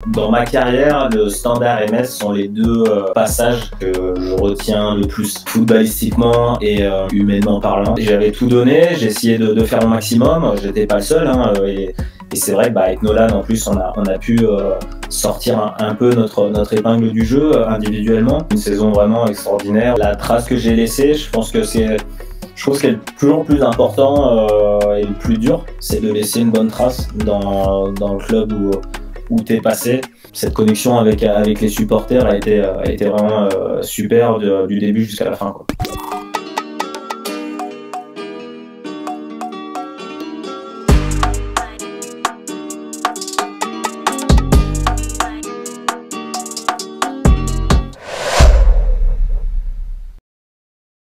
Dans ma carrière, le Standard MS sont les deux passages que je retiens le plus footballistiquement et humainement parlant. J'avais tout donné, j'ai essayé de faire mon maximum, j'étais pas le seul et c'est vrai que avec Nolan en plus on a pu sortir un peu notre épingle du jeu individuellement. Une saison vraiment extraordinaire. La trace que j'ai laissée, je pense que c'est le toujours plus important et le plus dur, c'est de laisser une bonne trace dans le club où t'es passé. Cette connexion avec les supporters a été vraiment super du début jusqu'à la fin, quoi.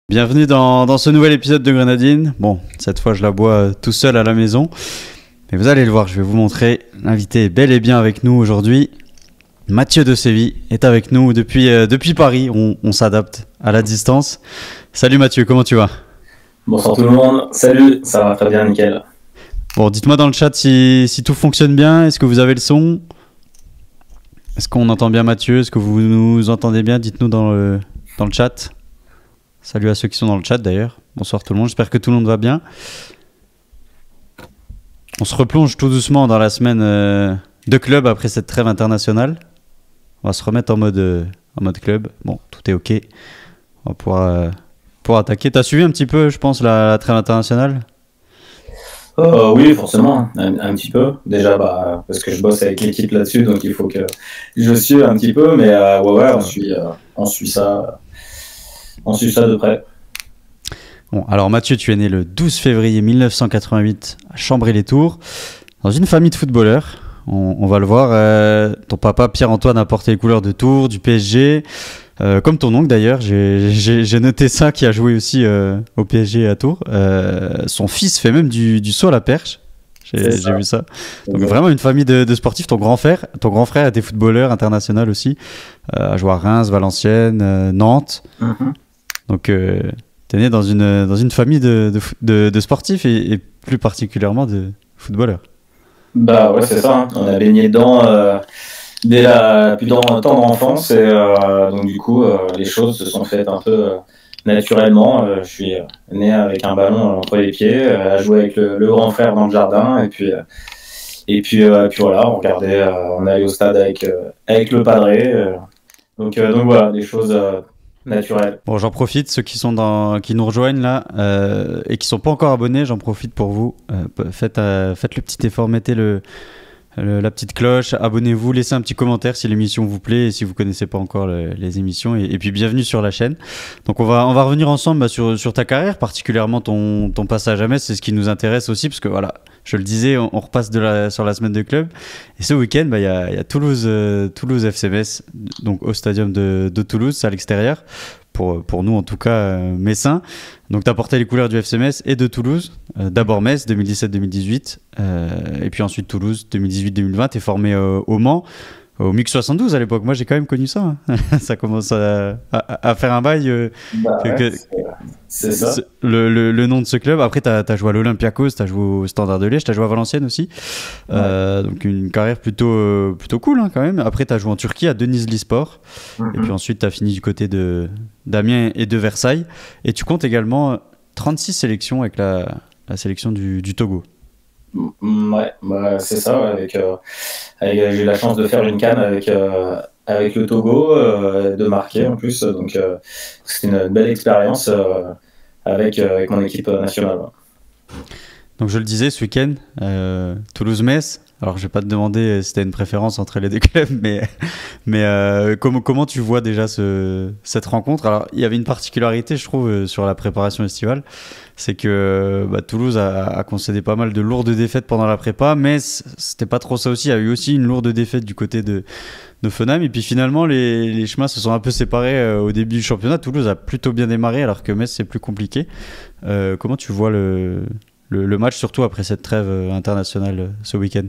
Bienvenue dans ce nouvel épisode de Grenadine. Bon, cette fois je la bois tout seul à la maison. Mais vous allez le voir, je vais vous montrer. L'invité est bel et bien avec nous aujourd'hui. Mathieu de Séville est avec nous depuis Paris. On s'adapte à la distance. Salut Mathieu, comment tu vas? Bonsoir tout le monde. Salut, ça va très bien, nickel. Bon, dites-moi dans le chat si tout fonctionne bien. Est-ce que vous avez le son? Est-ce qu'on entend bien Mathieu? Est-ce que vous nous entendez bien? Dites-nous dans le chat. Salut à ceux qui sont dans le chat d'ailleurs. Bonsoir tout le monde, j'espère que tout le monde va bien. On se replonge tout doucement dans la semaine de club après cette trêve internationale. On va se remettre en mode club. Bon, tout est ok. On va pouvoir attaquer. T'as suivi un petit peu, je pense, la trêve internationale? Oui, forcément, un petit peu. Déjà, parce que je bosse avec l'équipe là-dessus, donc il faut que je suive un petit peu. Mais ouais, on suit ça. On suit ça de près. Bon, alors Mathieu, tu es né le 12 février 1988 à Chambray-les-Tours, dans une famille de footballeurs. On va le voir. Ton papa Pierre-Antoine a porté les couleurs de Tours, du PSG, comme ton oncle d'ailleurs. J'ai noté ça, qui a joué aussi au PSG à Tours. Son fils fait même du saut à la perche. J'ai vu ça. Donc vraiment une famille de sportifs. Ton grand frère était footballeur international aussi. A joué à Reims, Valenciennes, Nantes. Mm-hmm. Donc t'es né dans une famille de sportifs et plus particulièrement de footballeurs. Bah ouais, c'est ça, hein. On a baigné dedans plus dans le temps d'enfance et donc du coup les choses se sont faites un peu naturellement. Je suis né avec un ballon entre les pieds, à jouer avec le grand frère dans le jardin et puis voilà, on regardait, on allait au stade avec le padré. Donc voilà, des choses naturelles. Bon, j'en profite, ceux qui nous rejoignent là et qui sont pas encore abonnés, j'en profite pour vous. Faites le petit effort, mettez la petite cloche, abonnez-vous, laissez un petit commentaire si l'émission vous plaît et si vous connaissez pas encore les émissions et puis bienvenue sur la chaîne. Donc on va revenir ensemble sur ta carrière, particulièrement ton passage à Metz, c'est ce qui nous intéresse aussi parce que voilà, je le disais, on repasse sur la semaine de club et ce week-end il y a Toulouse FC Metz, donc au stadium de Toulouse, c'est à l'extérieur. Pour nous en tout cas messins. Donc tu as porté les couleurs du FC Metz et de Toulouse, d'abord Metz 2017-2018 et puis ensuite Toulouse 2018-2020. Tu es formé au Mans, au MUC 72 à l'époque. Moi j'ai quand même connu ça, hein. Ça commence à faire un bail. C'est ça. Le nom de ce club. Après tu as joué à l'Olympiakos, tu as joué au Standard de Liège, tu as joué à Valenciennes aussi. Ouais. Donc une carrière plutôt cool, hein, quand même. Après tu as joué en Turquie à Denizlispor. Et puis ensuite tu as fini du côté d'Amiens et de Versailles. Et tu comptes également 36 sélections avec la sélection du Togo. Ouais, c'est ça. Ouais, j'ai eu la chance de faire une CAN avec le Togo, de marquer en plus. Donc c'était une belle expérience avec mon équipe nationale. Ouais. Donc je le disais, ce week-end, Toulouse-Metz. Alors je vais pas te demander si tu as une préférence entre les deux clubs, mais comment tu vois déjà cette rencontre? Alors il y avait une particularité, je trouve, sur la préparation estivale, c'est que Toulouse a concédé pas mal de lourdes défaites pendant la prépa, mais c'était pas trop ça aussi. Il y a eu aussi une lourde défaite du côté de Fenheim, et puis finalement les chemins se sont un peu séparés au début du championnat. Toulouse a plutôt bien démarré alors que Metz c'est plus compliqué. Comment tu vois le match, surtout après cette trêve internationale ce week-end?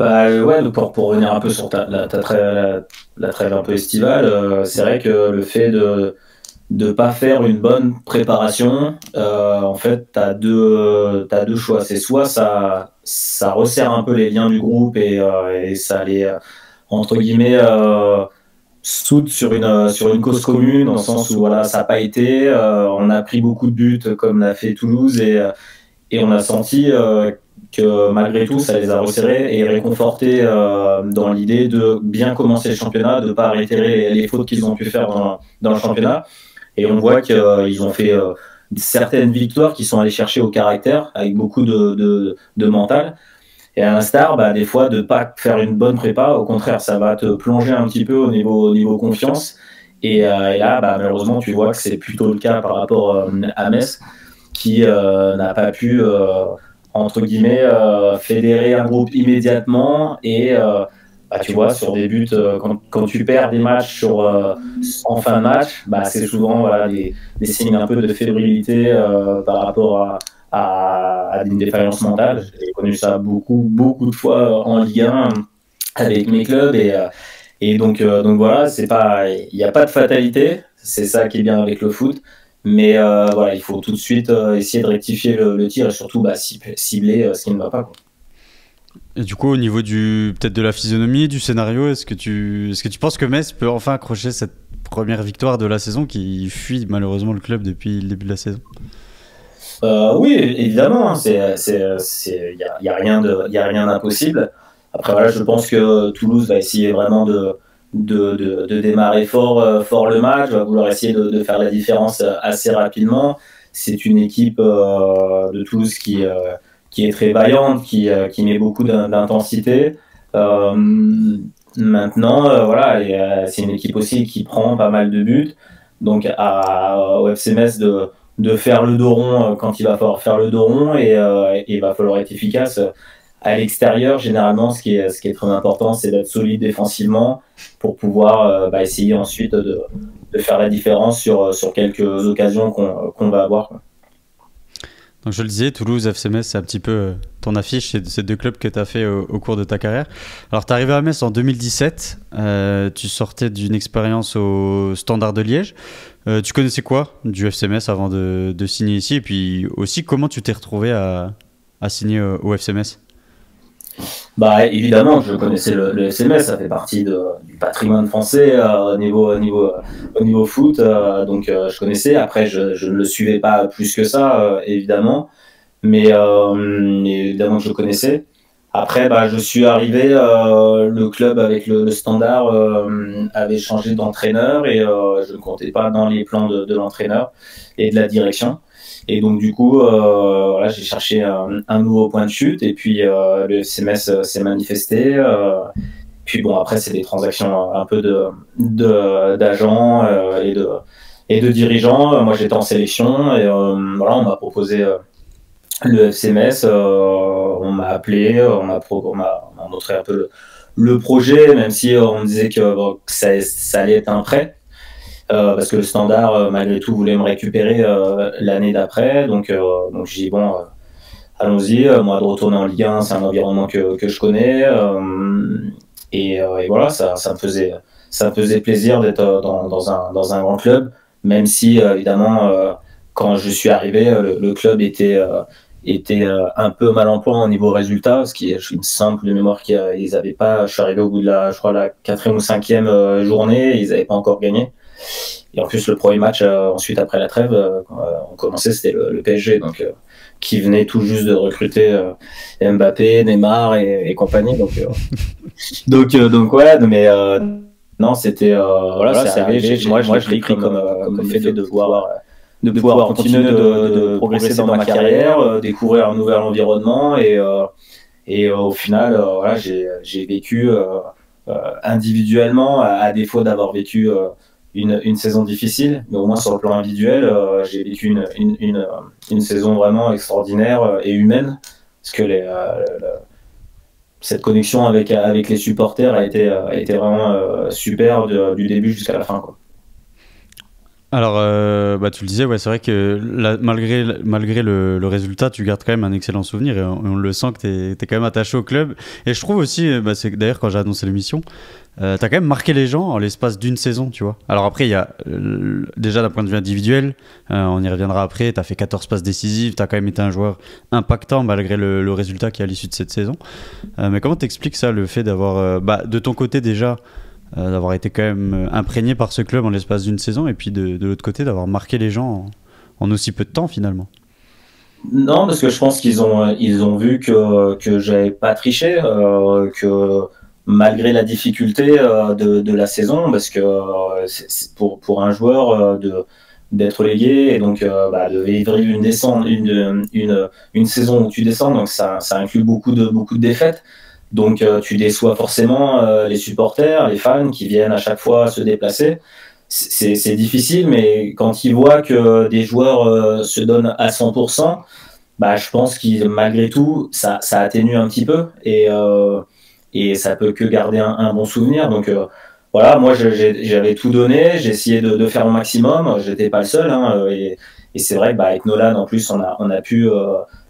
Ouais, donc pour revenir un peu sur la trêve un peu estivale, c'est vrai que le fait de pas faire une bonne préparation, en fait, t'as deux choix. C'est soit ça ça resserre un peu les liens du groupe et ça les entre guillemets soude sur une cause commune, dans le sens où voilà, ça n'a pas été, on a pris beaucoup de buts comme l'a fait Toulouse et on a senti que malgré tout ça les a resserrés et réconfortés dans l'idée de bien commencer le championnat, de ne pas réitérer les fautes qu'ils ont pu faire dans le championnat. Et on voit qu'ils ont fait certaines victoires qui sont allées chercher au caractère avec beaucoup de mental. Et à l'instar, des fois, de ne pas faire une bonne prépa, au contraire, ça va te plonger un petit peu au niveau confiance. Et là, malheureusement, tu vois que c'est plutôt le cas par rapport à Metz, qui n'a pas pu, entre guillemets, fédérer un groupe immédiatement. Et tu vois, sur des buts, quand tu perds des matchs en fin de match, c'est souvent voilà, des signes un peu de fébrilité par rapport à une défaillance mentale. J'ai connu ça beaucoup de fois en Ligue 1 avec mes clubs et donc voilà, il n'y a pas de fatalité, c'est ça qui est bien avec le foot, mais voilà, il faut tout de suite essayer de rectifier le tir et surtout cibler ce qui ne va pas, quoi. Et du coup, au niveau peut-être de la physionomie, du scénario, est-ce que tu penses que Metz peut enfin accrocher cette première victoire de la saison qui fuit malheureusement le club depuis le début de la saison? Oui, évidemment, il y a rien d'impossible. Après, voilà, je pense que Toulouse va essayer vraiment de démarrer fort le match, va vouloir essayer de faire la différence assez rapidement. C'est une équipe de Toulouse qui est très vaillante, qui met beaucoup d'intensité. Maintenant, voilà, c'est une équipe aussi qui prend pas mal de buts. Donc, au FC Metz de faire le dos rond quand il va falloir faire le dos rond et il va falloir être efficace à l'extérieur. Généralement, ce qui est très important, c'est d'être solide défensivement pour pouvoir essayer ensuite de faire la différence sur quelques occasions qu'on va avoir, quoi. Donc je le disais, Toulouse, FC Metz, c'est un petit peu ton affiche, c'est ces deux clubs que tu as fait au cours de ta carrière. Alors tu es arrivé à Metz en 2017, tu sortais d'une expérience au Standard de Liège. Tu connaissais quoi du FC Metz avant de signer ici? Et puis aussi, comment tu t'es retrouvé à signer au FC Metz? Évidemment, je connaissais le FC Metz, ça fait partie du patrimoine français au niveau foot, donc je connaissais. Après, je ne le suivais pas plus que ça, évidemment, mais évidemment que je connaissais. Après, je suis arrivé, le club avec le Standard avait changé d'entraîneur et je ne comptais pas dans les plans de l'entraîneur et de la direction. Et donc du coup, voilà, j'ai cherché un nouveau point de chute et puis le CMS s'est manifesté. Puis bon, après c'est des transactions un peu d'agents et de dirigeants. Moi j'étais en sélection et voilà, on m'a proposé le FCMS, on m'a appelé, on m'a montré un peu le projet, même si on me disait que ça allait être un prêt. Parce que le Standard, malgré tout, voulait me récupérer l'année d'après. Donc j'ai dit, bon, allons-y. Moi, de retourner en Ligue 1, c'est un environnement que je connais. Et voilà, ça me faisait plaisir d'être dans un grand club, même si, évidemment, quand je suis arrivé, le club était un peu mal en point au niveau résultat, parce qu'il me semble de mémoire qu'ils n'avaient pas. Je suis arrivé au bout de la 4e ou 5e journée, ils n'avaient pas encore gagné. Et en plus, le premier match ensuite après la trêve, on commençait, c'était le PSG, donc qui venait tout juste de recruter Mbappé, Neymar et compagnie. Donc ouais, mais non, c'était voilà, c'est arrivé. Moi, je l'ai pris comme le fait de pouvoir continuer de progresser dans ma carrière, découvrir un nouvel environnement et au final, voilà, j'ai vécu individuellement, à défaut d'avoir vécu une saison difficile, mais au moins sur le plan individuel, j'ai vécu une saison vraiment extraordinaire et humaine, parce que cette connexion avec les supporters a été vraiment super du début jusqu'à la fin, quoi. Alors, tu le disais, ouais, c'est vrai que malgré le résultat, tu gardes quand même un excellent souvenir et on le sent que t'es quand même attaché au club. Et je trouve aussi, c'est d'ailleurs quand j'ai annoncé l'émission, t'as quand même marqué les gens en l'espace d'une saison, tu vois. Alors après, il y a déjà d'un point de vue individuel, on y reviendra après, t'as fait 14 passes décisives, t'as quand même été un joueur impactant malgré le résultat qui est à l'issue de cette saison. Mais comment t'expliques ça, le fait d'avoir, de ton côté déjà, d'avoir été quand même imprégné par ce club en l'espace d'une saison et puis de l'autre côté d'avoir marqué les gens en aussi peu de temps finalement. Non, parce que je pense ils ont vu que j'avais pas triché, que malgré la difficulté de la saison, parce que c'est pour un joueur d'être légué et donc de vivre une saison où tu descends, donc ça inclut beaucoup de défaites. Donc tu déçois forcément les supporters, les fans qui viennent à chaque fois se déplacer. C'est difficile, mais quand ils voient que des joueurs se donnent à 100%, je pense que malgré tout, ça atténue un petit peu et ça peut que garder un bon souvenir. Donc voilà, moi j'avais tout donné, j'ai essayé de faire mon maximum. J'étais pas le seul, hein, et c'est vrai que avec Nolan en plus on a pu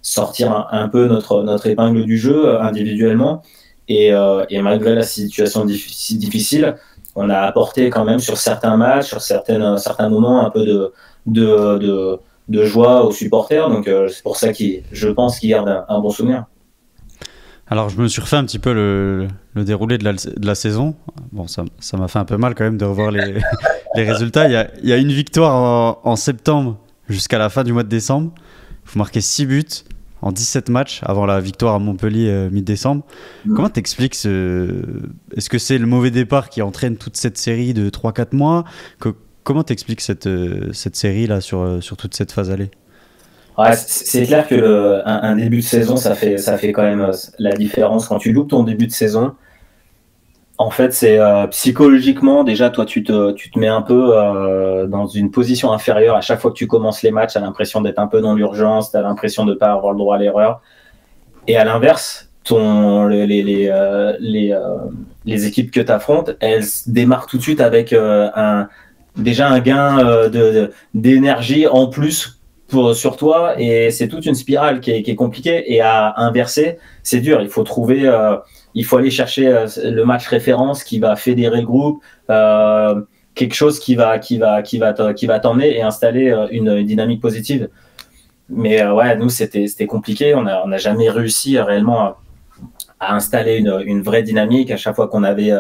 sortir un peu notre épingle du jeu individuellement et malgré la situation si difficile, on a apporté quand même sur certains matchs, sur certains moments un peu de joie aux supporters. Donc c'est pour ça je pense qu'ils gardent un bon souvenir. Alors je me suis refait un petit peu le déroulé de la saison. Bon, ça m'a fait un peu mal quand même de revoir les résultats. Il y a une victoire en septembre jusqu'à la fin du mois de décembre. Vous marquez 6 buts en 17 matchs avant la victoire à Montpellier mi-décembre. Comment t'expliques Est-ce que c'est le mauvais départ qui entraîne toute cette série de 3-4 mois Comment t'expliques cette série-là sur toute cette phase allée? Ouais, c'est clair que un début de saison, ça fait quand même la différence. Quand tu loupes ton début de saison, en fait, c'est psychologiquement, déjà, toi, tu te mets un peu dans une position inférieure. À chaque fois que tu commences les matchs, tu as l'impression d'être un peu dans l'urgence, tu as l'impression de ne pas avoir le droit à l'erreur. Et à l'inverse, les équipes que tu affrontes, elles démarrent tout de suite avec déjà un gain d'énergie en plus sur toi, et c'est toute une spirale qui est compliquée. Et à inverser, c'est dur. Il faut aller chercher le match référence qui va fédérer le groupe, quelque chose qui va t'emmener et installer une dynamique positive. Mais ouais, nous c'était compliqué. On n'a jamais réussi réellement à installer une vraie dynamique. À chaque fois qu'on avait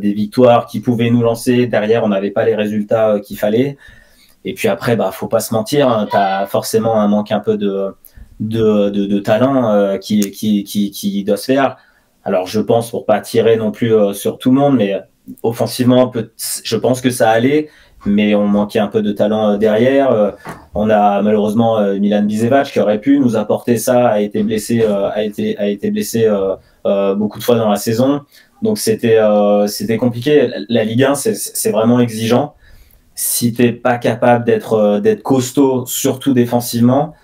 des victoires qui pouvaient nous lancer, derrière on n'avait pas les résultats qu'il fallait. Et puis après, faut pas se mentir, hein, tu as forcément un manque un peu de talent qui doit se faire. Alors je pense, pour pas tirer non plus sur tout le monde, mais offensivement, je pense que ça allait, mais on manquait un peu de talent derrière. On a malheureusement Milan Bisevac qui aurait pu nous apporter ça, a été blessé beaucoup de fois dans la saison. Donc c'était compliqué. La Ligue 1, c'est vraiment exigeant. Si t'es pas capable d'être costaud, surtout défensivement,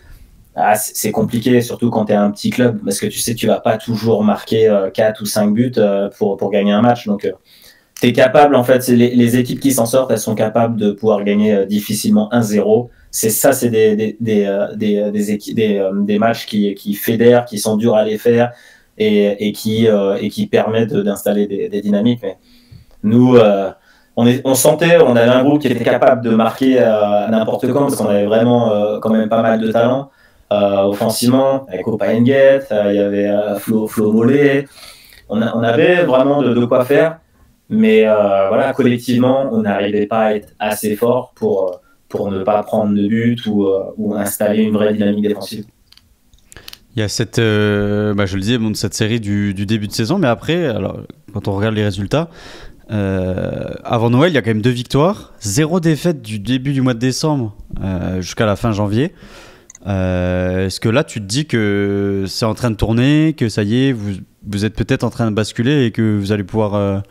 c'est compliqué, surtout quand t'es un petit club, parce que tu sais que tu vas pas toujours marquer 4 ou 5 buts pour gagner un match. Donc t'es capable, en fait, les équipes qui s'en sortent, elles sont capables de pouvoir gagner difficilement 1-0. C'est des matchs qui fédèrent, qui sont durs à les faire et qui permettent d'installer des dynamiques. Mais nous, on sentait, on avait un groupe qui était capable de marquer à n'importe quand, parce qu'on avait vraiment quand même pas mal de talent offensivement, avec Opa Enguet, il y avait Flo Mollet. On avait vraiment de quoi faire, mais voilà, collectivement, on n'arrivait pas à être assez fort pour ne pas prendre de but ou installer une vraie dynamique défensive. Il y a cette, je le disais, cette série du début de saison, mais après, alors, quand on regarde les résultats, avant Noël, il y a quand même 2 victoires, 0 défaite du début du mois de décembre jusqu'à la fin janvier. Est-ce que là, tu te dis que c'est en train de tourner, que ça y est, vous êtes peut-être en train de basculer et que vous allez pouvoir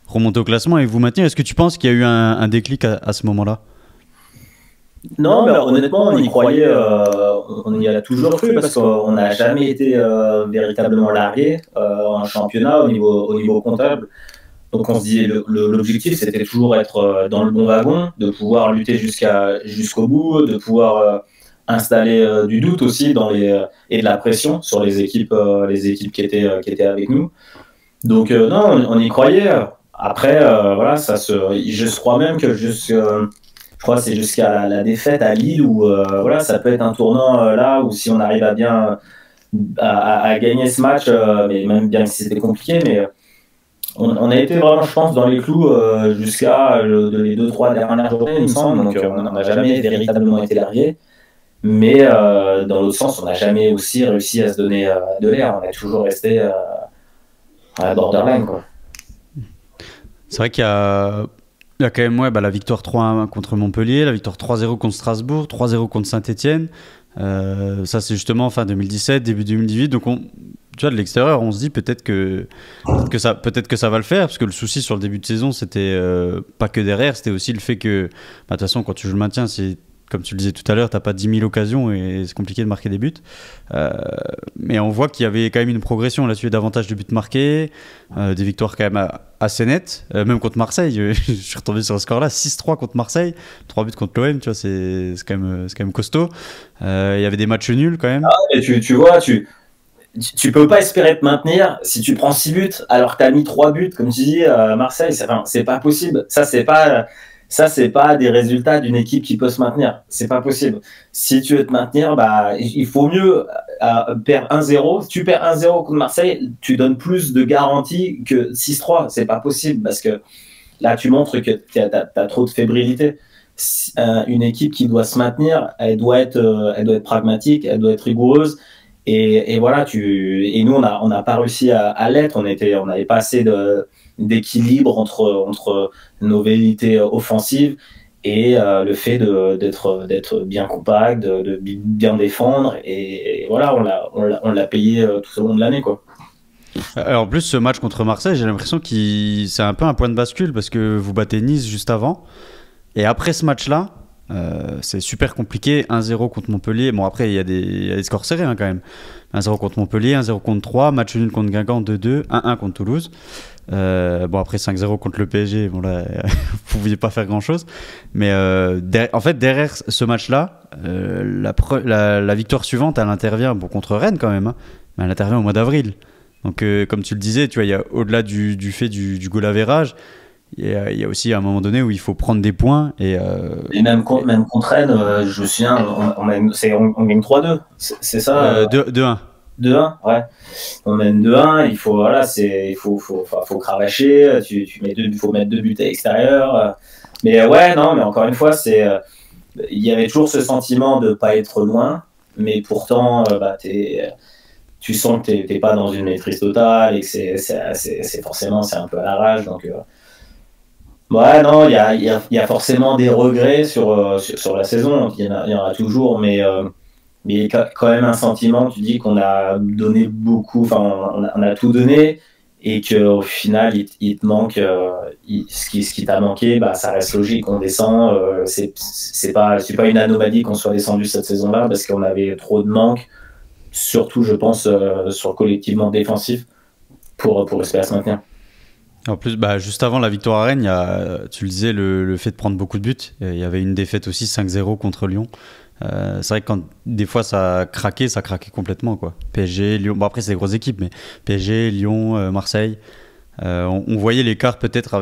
remonter au classement et vous maintenir? Est-ce que tu penses qu'il y a eu un déclic à ce moment-là? Non, mais honnêtement, on y croyait, on y a toujours cru, parce qu'on n'a jamais été véritablement largué en championnat au niveau comptable. Donc on se disait l'objectif c'était toujours être dans le bon wagon, de pouvoir lutter jusqu'au bout, de pouvoir installer du doute aussi et de la pression sur les équipes qui étaient avec nous. Donc non, on y croyait. Après voilà, je crois même que je crois que c'est jusqu'à la défaite à Lille où voilà, ça peut être un tournant là où si on arrive à bien à gagner ce match, mais même bien si c'était compliqué, mais on a été vraiment, je pense, dans les clous jusqu'à les 2-3 dernières journées, il me semble. Donc on n'a jamais véritablement été largué. Mais dans l'autre sens, on n'a jamais aussi réussi à se donner de l'air. On a toujours resté à la borderline, quoi. C'est vrai qu'il y a quand même la victoire 3-1 contre Montpellier, la victoire 3-0 contre Strasbourg, 3-0 contre Saint-Etienne. Ça, c'est justement fin 2017, début 2018. Donc, tu vois, de l'extérieur, on se dit peut-être que ça va le faire. Parce que le souci sur le début de saison, c'était pas que derrière, c'était aussi le fait que, de toute façon, quand tu joues le maintien, c'est comme tu le disais tout à l'heure, t'as pas 10 000 occasions et c'est compliqué de marquer des buts. Mais on voit qu'il y avait quand même une progression là-dessus, davantage de buts marqués, des victoires quand même assez nettes. Même contre Marseille, je suis retombé sur ce score-là, 6-3 contre Marseille, 3 buts contre l'OM, tu vois, c'est quand même costaud. Il y avait des matchs nuls quand même. Ah, et tu vois, tu peux pas espérer te maintenir si tu prends 6 buts alors que tu as mis 3 buts, comme tu dis, à Marseille. C'est pas possible. Ça, c'est pas des résultats d'une équipe qui peut se maintenir. C'est pas possible. Si tu veux te maintenir, il faut mieux perdre 1-0. Si tu perds 1-0 contre Marseille, tu donnes plus de garanties que 6-3. C'est pas possible parce que là, tu montres que tu as trop de fébrilité. Une équipe qui doit se maintenir, elle doit être pragmatique, elle doit être rigoureuse. Et voilà, et nous, on n'a pas réussi à l'être. On n'avait pas assez d'équilibre entre nos velléités offensives et le fait d'être bien compact, de bien défendre. Et voilà, on l'a payé tout au long de l'année, quoi. En plus, ce match contre Marseille, j'ai l'impression que c'est un peu un point de bascule parce que vous battez Nice juste avant. Et après ce match-là, c'est super compliqué. 1-0 contre Montpellier. Bon, après, il y a des scores serrés quand même. 1-0 contre Montpellier, 1-0 contre 3, match nul contre Guingamp 2-2, 1-1 contre Toulouse. Bon, après 5-0 contre le PSG, bon là, vous pouviez pas faire grand-chose. Mais en fait, derrière ce match-là, la victoire suivante, elle intervient contre Rennes quand même, hein, mais elle intervient au mois d'avril. Donc, comme tu le disais, tu vois, il y a au-delà du fait du goal average, il y a aussi un moment donné où il faut prendre des points. Et même contre Rennes, je me souviens, on gagne 3-2, c'est ça 2-1. 2-1, ouais. On mène 2-1, il faut cravacher, il faut mettre 2 buts à l'extérieur. Mais ouais, non, mais encore une fois, il y avait toujours ce sentiment de pas être loin, mais pourtant, tu sens que t'es pas dans une maîtrise totale et que c'est forcément, c'est un peu à l'arrache, donc. Ouais, non, il y a forcément des regrets sur la saison, il y en a toujours, mais il y a quand même un sentiment, tu dis qu'on a donné beaucoup, enfin on a tout donné, et qu'au final il te manque ce qui t'a manqué, ça reste logique, on descend, c'est pas une anomalie qu'on soit descendu cette saison-là, parce qu'on avait trop de manque, surtout je pense sur le collectivement défensif, pour espérer se maintenir. En plus, juste avant la victoire à Rennes, il y a, tu le disais, le fait de prendre beaucoup de buts. Il y avait une défaite aussi 5-0 contre Lyon. C'est vrai que quand des fois ça craquait complètement, quoi. PSG, Lyon, bon après c'est des grosses équipes, mais PSG, Lyon, Marseille, on voyait l'écart peut-être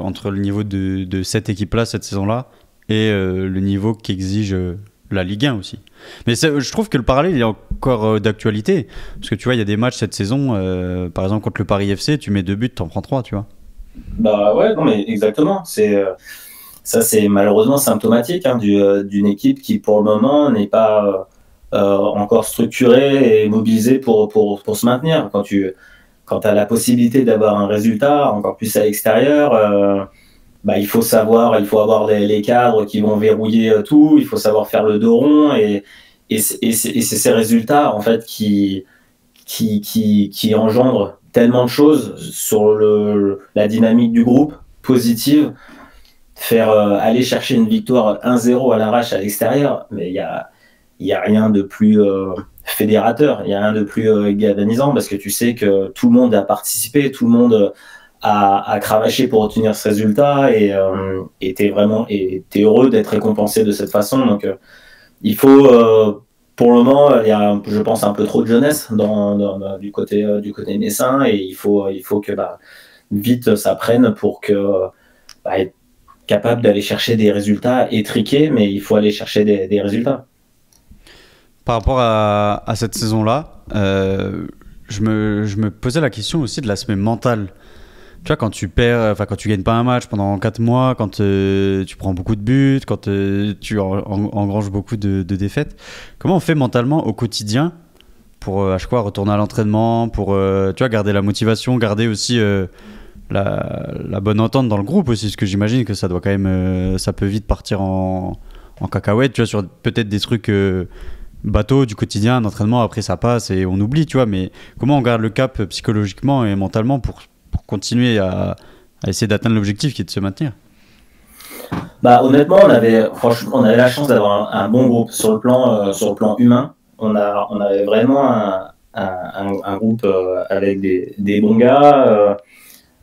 entre le niveau de cette équipe-là, cette saison-là, et le niveau qu'exige la Ligue 1 aussi. Mais je trouve que le parallèle il est encore d'actualité, parce que tu vois, il y a des matchs cette saison, par exemple contre le Paris FC, tu mets 2 buts, t'en prends 3, tu vois. Bah ouais, non mais exactement, ça, c'est malheureusement symptomatique d'une équipe qui, pour le moment, n'est pas encore structurée et mobilisée pour se maintenir. Quand tu as la possibilité d'avoir un résultat, encore plus à l'extérieur, il faut avoir les cadres qui vont verrouiller tout, il faut savoir faire le dos rond, et c'est ces résultats, en fait, qui engendrent tellement de choses sur la dynamique du groupe, positive. Aller chercher une victoire 1-0 à l'arrache à l'extérieur, mais il y a rien de plus fédérateur, il y a rien de plus galvanisant, parce que tu sais que tout le monde a participé, tout le monde à cravacher pour obtenir ce résultat et t'es heureux d'être récompensé de cette façon. Donc il faut pour le moment il y a je pense un peu trop de jeunesse du côté messin et il faut que vite ça prenne pour que être capable d'aller chercher des résultats étriqués, mais il faut aller chercher des résultats. Par rapport à cette saison-là, je me posais la question aussi de l'aspect mental. Tu vois, quand tu perds, enfin quand tu gagnes pas un match pendant 4 mois, quand tu prends beaucoup de buts, quand tu engranges beaucoup de défaites, comment on fait mentalement au quotidien pour à chaque fois retourner à l'entraînement, pour tu vois, garder la motivation, garder aussi la bonne entente dans le groupe aussi, parce que j'imagine que ça doit quand même, ça peut vite partir en cacahuète, tu vois, sur peut-être des trucs bateau du quotidien, d'entraînement, après ça passe et on oublie, tu vois, mais comment on garde le cap psychologiquement et mentalement pour continuer à essayer d'atteindre l'objectif qui est de se maintenir? Honnêtement, franchement, on avait la chance d'avoir un bon groupe sur le plan humain. On avait vraiment un groupe avec des bons gars,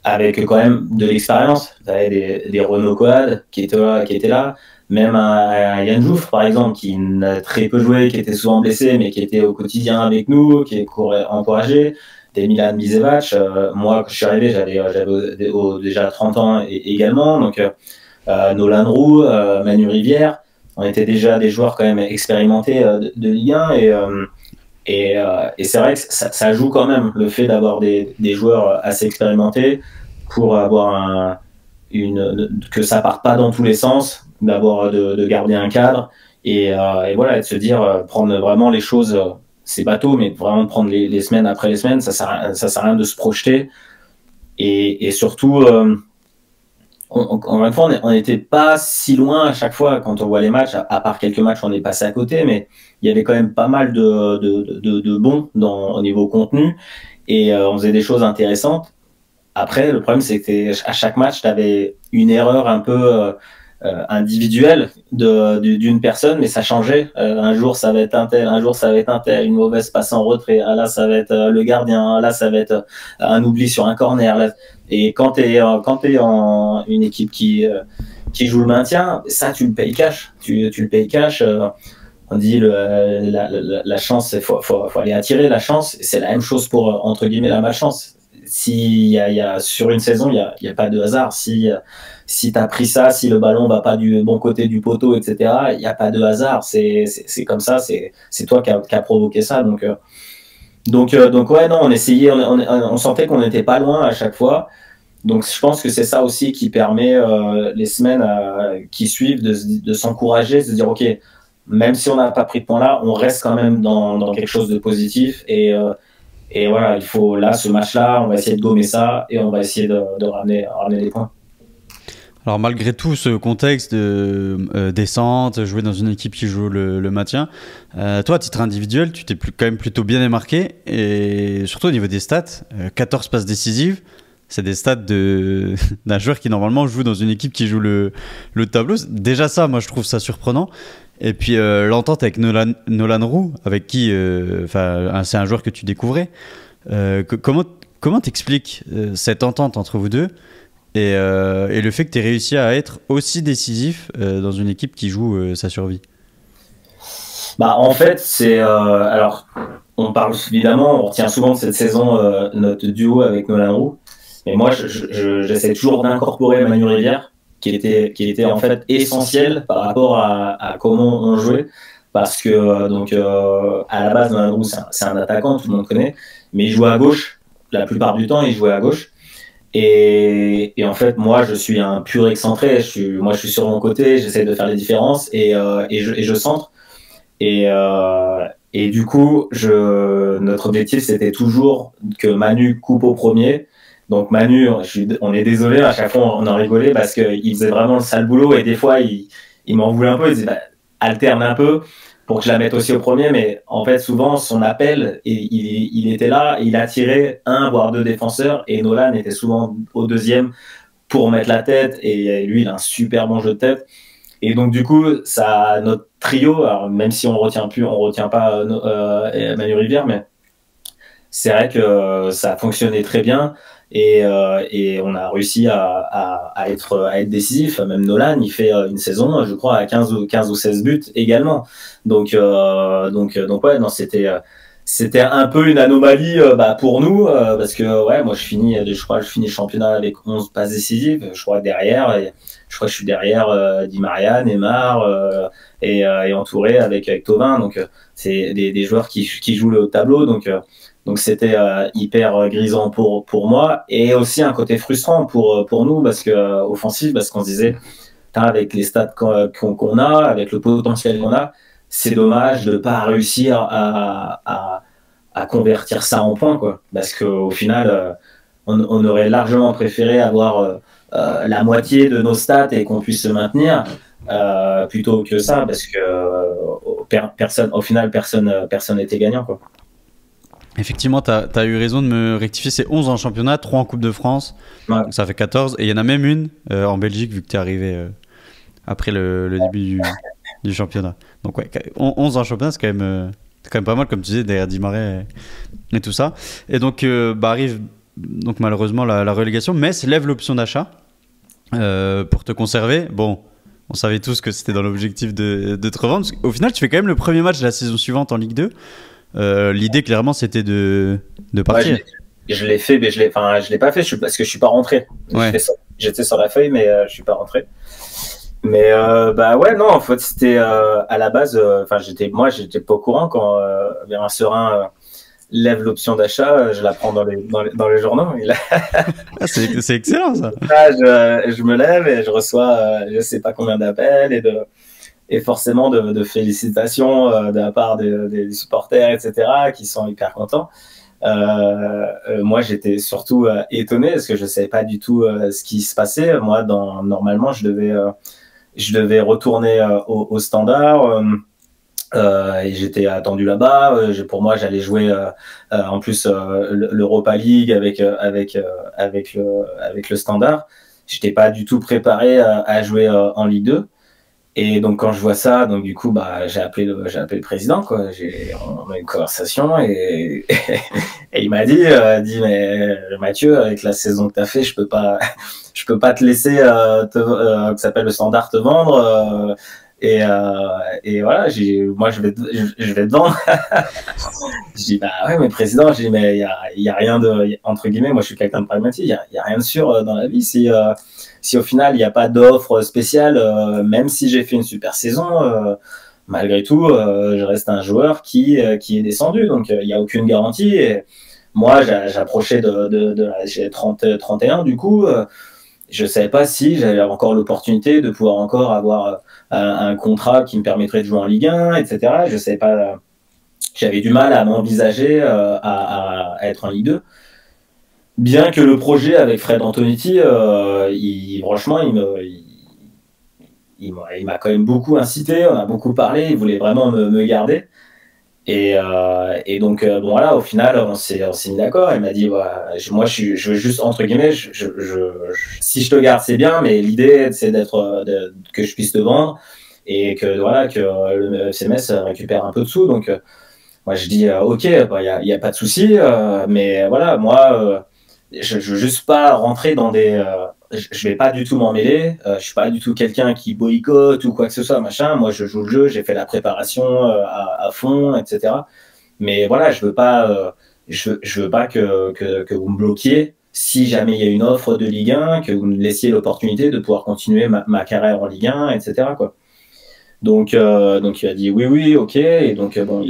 avec quand même de l'expérience. Vous avez des Renaud Coad qui étaient là. Même un Yann Jouffre, par exemple, qui n'a très peu joué, qui était souvent blessé, mais qui était au quotidien avec nous, qui courait encouragé. Des Milan Bisevac. Moi, quand je suis arrivé, j'avais déjà 30 ans également. Donc, Nolan Roux, Manu Rivière, on était déjà des joueurs quand même expérimentés de Ligue 1. Et c'est vrai que ça joue quand même, le fait d'avoir des joueurs assez expérimentés pour avoir que ça parte pas dans tous les sens, de garder un cadre et voilà, et de se dire prendre vraiment les choses, c'est bateau, mais vraiment prendre les semaines après les semaines, ça sert à rien de se projeter et surtout encore une fois, on n'était pas si loin à chaque fois quand on voit les matchs, à part quelques matchs on est passé à côté, mais il y avait quand même pas mal de bons au niveau contenu et on faisait des choses intéressantes. Après, le problème, c'est que à chaque match, tu avais une erreur un peu individuelle d'une personne, mais ça changeait. Un jour, ça va être un tel, un jour, ça va être un tel, une mauvaise passe en retrait. Ah, là, ça va être le gardien. Là, ça va être un oubli sur un corner. Là. Et quand tu es en une équipe qui joue le maintien, ça, tu le payes cash. Tu le payes cash. On dit la chance, faut aller attirer la chance. C'est la même chose pour, entre guillemets, la malchance. Sur une saison, il y a pas de hasard. Si tu as pris ça, si le ballon va pas du bon côté du poteau, etc., il n'y a pas de hasard. C'est comme ça, c'est toi qui a provoqué ça. Donc ouais, non, on essayait, on sentait qu'on n'était pas loin à chaque fois. Donc je pense que c'est ça aussi qui permet les semaines qui suivent de s'encourager, de se dire ok, même si on n'a pas pris de points là, on reste quand même dans quelque chose de positif et voilà, il faut là, ce match-là, on va essayer de gommer ça et on va essayer de ramener des points. Alors malgré tout ce contexte de descente, jouer dans une équipe qui joue le maintien, toi à titre individuel, tu t'es quand même plutôt bien démarqué et surtout au niveau des stats, 14 passes décisives, c'est des stats d'un joueur qui normalement joue dans une équipe qui joue le tableau. Déjà ça, moi je trouve ça surprenant. Et puis l'entente avec Nolan Roux, avec qui, c'est un joueur que tu découvrais. Comment t'expliques cette entente entre vous deux et le fait que tu aies réussi à être aussi décisif dans une équipe qui joue sa survie? En fait, c'est alors on parle évidemment, on retient souvent de cette saison notre duo avec Nolan Roux, mais moi j'essaie toujours d'incorporer Manu Rivière, qui était en fait essentiel par rapport à comment on jouait, parce que à la base Nolan Roux c'est un attaquant, tout le monde connaît, mais il jouait à gauche la plupart du temps, il jouait à gauche. Et en fait, moi, je suis un pur excentré. Je suis sur mon côté, j'essaie de faire les différences et je centre. Et du coup, notre objectif, c'était toujours que Manu coupe au premier. Donc Manu, on est désolé, à chaque fois on en rigolait parce qu'il faisait vraiment le sale boulot et des fois il m'en voulait un peu, il disait alterne un peu pour que je la mette aussi au premier, mais en fait souvent son appel, il était là, il attirait un voire deux défenseurs et Nolan était souvent au deuxième pour mettre la tête et lui il a un super bon jeu de tête. Et donc du coup, ça, notre trio, alors même si on retient pas Manu Rivière, mais c'est vrai que ça a fonctionné très bien. et on a réussi à être décisif. Même Nolan, il fait une saison, je crois, à 15 ou 16 buts également. Donc ouais, non, c'était un peu une anomalie pour nous, parce que ouais, moi je crois que je finis le championnat avec 11 passes décisives. Je crois que je suis derrière Di Maria, Neymar, et entouré avec Thauvin. Donc c'est des joueurs qui jouent le haut de tableau. Donc c'était hyper grisant pour moi, et aussi un côté frustrant pour nous, parce que offensif, parce qu'on se disait, avec les stats qu'on a, avec le potentiel qu'on a, c'est dommage de pas réussir à convertir ça en points, quoi. Parce qu'au final, on aurait largement préféré avoir la moitié de nos stats et qu'on puisse se maintenir, plutôt que ça, parce que au final, personne n'était gagnant, quoi. Effectivement, tu as eu raison de me rectifier. C'est 11 en championnat, 3 en Coupe de France. Ouais. Donc ça fait 14. Et il y en a même une en Belgique, vu que tu es arrivé après le début du championnat. Donc ouais, 11 en championnat, c'est quand même pas mal, comme tu disais, derrière Di Maria et tout ça. Et donc arrive donc malheureusement la relégation. Metz lève l'option d'achat pour te conserver. Bon, on savait tous que c'était dans l'objectif de te revendre. Au final, tu fais quand même le premier match de la saison suivante en Ligue 2. L'idée clairement c'était de partir. Ouais, je l'ai fait, mais je l'ai pas fait parce que je suis pas rentré. Ouais. J'étais sur la feuille, mais je suis pas rentré. Mais ouais, non, en fait c'était à la base, j'étais pas au courant quand Vérin Serin lève l'option d'achat. Je la prends dans les journaux. C'est excellent ça. Je me lève et je reçois je sais pas combien d'appels et forcément de félicitations de la part des supporters, etc., qui sont hyper contents. Moi, j'étais surtout étonné parce que je savais pas du tout ce qui se passait. Moi, normalement, je devais retourner au Standard, et j'étais attendu là-bas. Pour moi, j'allais jouer en plus l'Europa League avec le Standard. J'étais pas du tout préparé à jouer en Ligue 2. Et donc quand je vois ça, donc du coup j'ai appelé le président, quoi. On a eu une conversation et il m'a dit mais Mathieu, avec la saison que t'as fait, je peux pas te laisser que s'appelle le Standard te vendre, et voilà, moi je vais te vendre. Je dis ouais, mais président, je dis mais il y a rien de, entre guillemets, moi je suis quelqu'un de pragmatique, il y a rien de sûr dans la vie. Si au final il n'y a pas d'offre spéciale, même si j'ai fait une super saison, malgré tout, je reste un joueur qui est descendu, donc il n'y a aucune garantie. Et moi, j'approchais j'ai 31 du coup. Je savais pas si j'avais encore l'opportunité de pouvoir encore avoir un contrat qui me permettrait de jouer en Ligue 1, etc. Je savais pas. J'avais du mal à m'envisager à être en Ligue 2. Bien que le projet avec Fred Antonetti, franchement, il m'a quand même beaucoup incité, on a beaucoup parlé, il voulait vraiment me garder. Et donc, bon, voilà, au final, on s'est mis d'accord. Il m'a dit, moi, je veux juste, entre guillemets, si je te garde, c'est bien, mais l'idée, c'est que je puisse te vendre et que, voilà, que le CMS récupère un peu de sous. Donc, moi, je dis, ok, il y a pas de souci, mais voilà, moi, je veux juste pas rentrer dans je vais pas du tout m'en mêler. Je suis pas du tout quelqu'un qui boycotte ou quoi que ce soit, machin. Moi, je joue le jeu, j'ai fait la préparation à fond, etc. Mais voilà, je veux pas que vous me bloquiez si jamais il y a une offre de Ligue 1, que vous me laissiez l'opportunité de pouvoir continuer ma carrière en Ligue 1, etc., quoi. Donc il a dit oui, ok. Et donc bon,